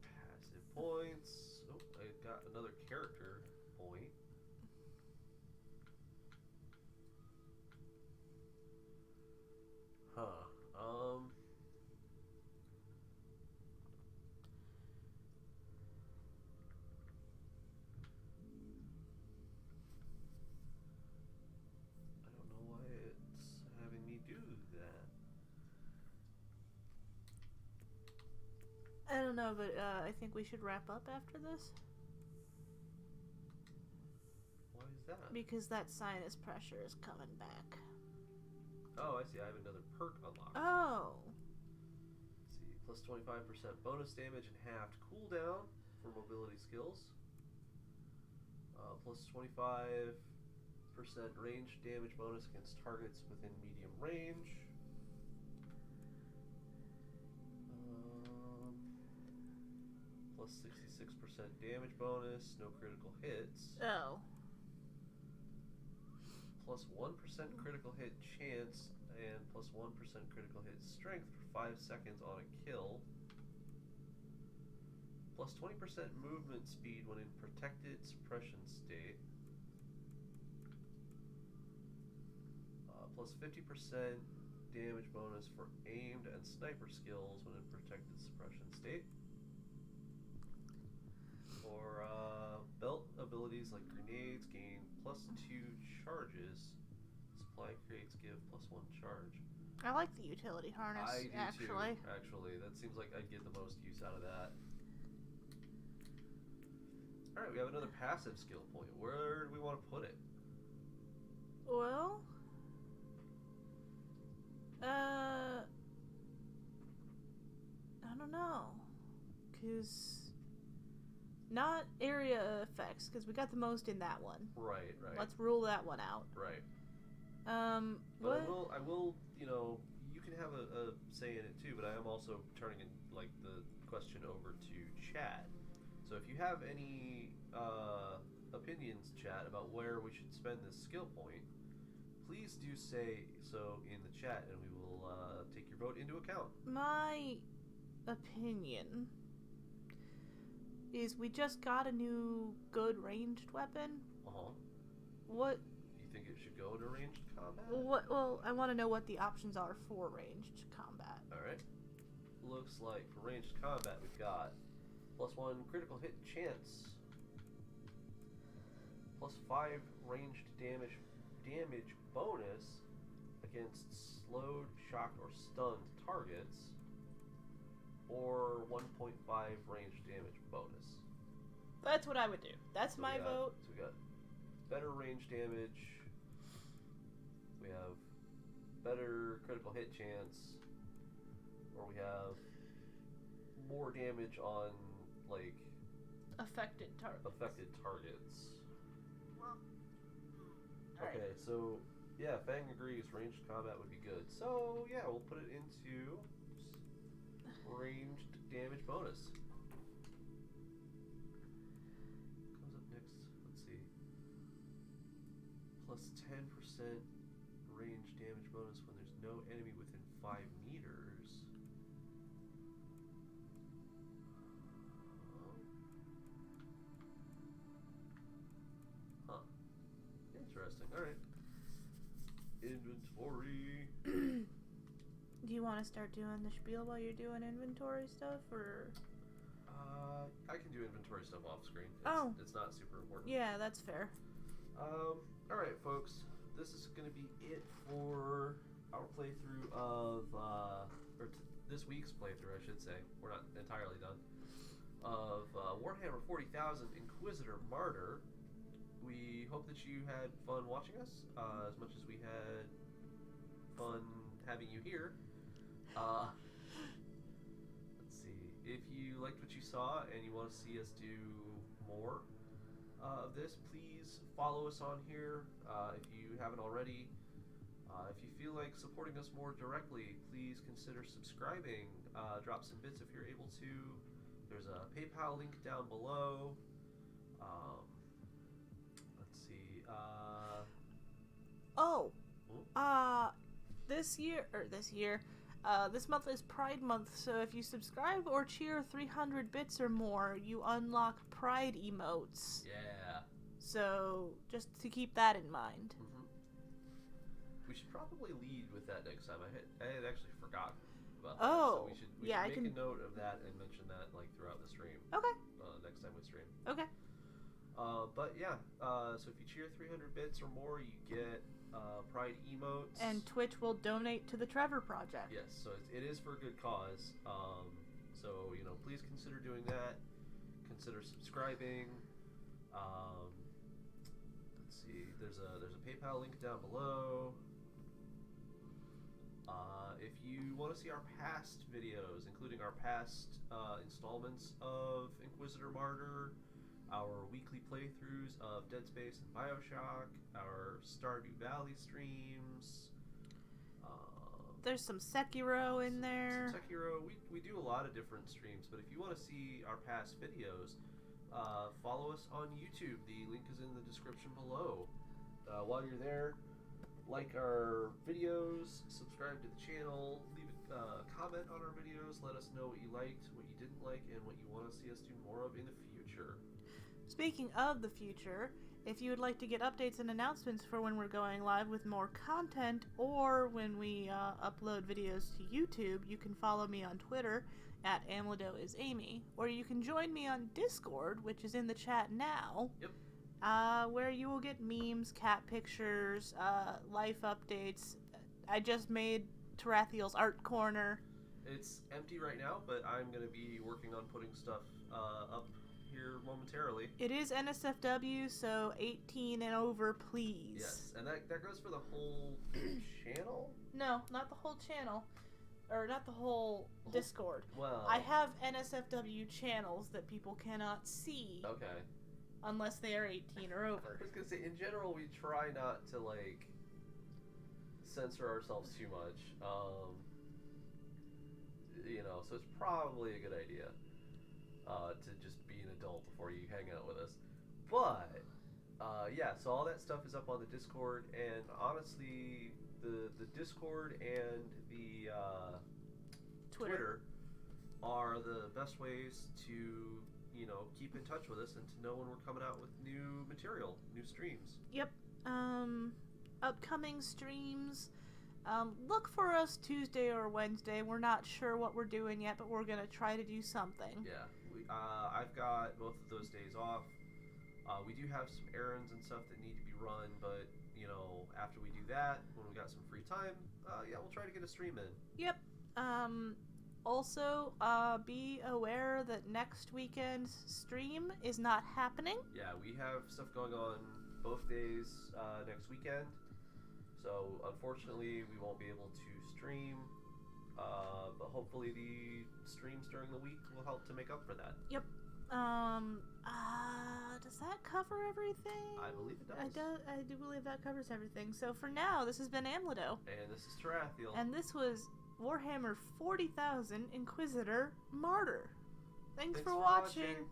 Passive points. Oh, I got another character point. Huh. I don't know why it's having me do that. I don't know, but I think we should wrap up after this. Why is that? Because that sinus pressure is coming back. Oh, I see. I have another perk unlocked. Oh. Let's see. Plus 25% bonus damage and halved cooldown for mobility skills. Plus 25% range damage bonus against targets within medium range. Plus 66% damage bonus, no critical hits. Oh. Plus 1% critical hit chance and plus 1% critical hit strength for 5 seconds on a kill. Plus 20% movement speed when in protected suppression state. Plus 50% damage bonus for aimed and sniper skills when in protected suppression state. For belt abilities like grenades gain plus 2 charges. Supply crates give plus 1 charge. I like the utility harness, I do actually. too, actually. That seems like I'd get the most use out of that. Alright, we have another passive skill point. Where do we want to put it? Well, I don't know. Because not area effects, because we got the most in that one. Right. Let's rule that one out. Right. What? But I will, you can have a say in it too, but I am also turning in, the question over to chat. So if you have any opinions, chat, about where we should spend this skill point, please do say so in the chat, and we will take your vote into account. My opinion is we just got a new good ranged weapon. What? You think it should go into ranged combat? Well, I want to know what the options are for ranged combat. Alright. Looks like for ranged combat we've got plus 1 critical hit chance, plus 5 ranged damage bonus against slowed, shocked, or stunned targets, or 1.5 ranged damage bonus. That's what I would do. That's my vote. So we got better range damage. We have better critical hit chance, or we have more damage on affected targets. Okay, so yeah, Fang agrees. Ranged combat would be good. So yeah, we'll put it into ranged damage bonus. Comes up next. Let's see. Plus 10% range damage bonus when there's no enemy within 5 meters. Interesting. Alright. Inventory. Do you want to start doing the spiel while you're doing inventory stuff, or? I can do inventory stuff off screen. It's not super important. Yeah, that's fair. Alright, folks. This is going to be it for our playthrough of, this week's playthrough, I should say. We're not entirely done. Of Warhammer 40,000 Inquisitor Martyr. We hope that you had fun watching us, as much as we had fun having you here. Let's see. If you liked what you saw and you want to see us do more of this, please follow us on here. If you haven't already, If you feel like supporting us more directly, please consider subscribing. Drop some bits if you're able to. There's a PayPal link down below. Let's see. This month is Pride Month, so if you subscribe or cheer 300 bits or more, you unlock Pride emotes. Yeah. So, just to keep that in mind. Mm-hmm. We should probably lead with that next time. I had actually forgotten about that. Oh, so we should make a note of that and mention that like throughout the stream. Okay. Next time we stream. Okay. But yeah, so if you cheer 300 bits or more, you get Pride emotes. And Twitch will donate to the Trevor Project. Yes, so it is for a good cause. So, please consider doing that. Consider subscribing. Let's see, there's a PayPal link down below. If you want to see our past videos, including our past installments of Inquisitor Martyr, our weekly playthroughs of Dead Space and Bioshock, our Stardew Valley streams. There's some Sekiro in there. Some Sekiro. We do a lot of different streams, but if you want to see our past videos, follow us on YouTube. The link is in the description below. While you're there, like our videos, subscribe to the channel, leave a comment on our videos, let us know what you liked, what you didn't like, and what you want to see us do more of in the future. Speaking of the future, if you would like to get updates and announcements for when we're going live with more content, or when we upload videos to YouTube, you can follow me on Twitter at AmladoIsAmy, or you can join me on Discord, which is in the chat now. Yep. Where you will get memes, cat pictures, life updates. I just made Tarathiel's art corner. It's empty right now, but I'm going to be working on putting stuff up here momentarily. It is NSFW, so 18 and over, please. Yes, and that goes for the whole channel? No, not the whole channel. Or not the whole Discord. Well, I have NSFW channels that people cannot see. Okay. Unless they are 18 or over. I was going to say, in general, we try not to, censor ourselves too much. So it's probably a good idea to just be an adult before you hang out with us. But, yeah, so all that stuff is up on the Discord, and honestly, the Discord and the Twitter are the best ways to, keep in touch with us and to know when we're coming out with new material, new streams. Yep. Upcoming streams. Look for us Tuesday or Wednesday. We're not sure what we're doing yet, but we're gonna try to do something. Yeah, I've got both of those days off. We do have some errands and stuff that need to be run, but after we do that, when we got some free time, we'll try to get a stream in. Yep. Also, be aware that next weekend's stream is not happening. Yeah, we have stuff going on both days next weekend. So, unfortunately, we won't be able to stream, but hopefully the streams during the week will help to make up for that. Yep. Does that cover everything? I believe it does. I do believe that covers everything. So for now, this has been Amlado. And this is Tarathiel. And this was Warhammer 40,000 Inquisitor Martyr. Thanks for watching.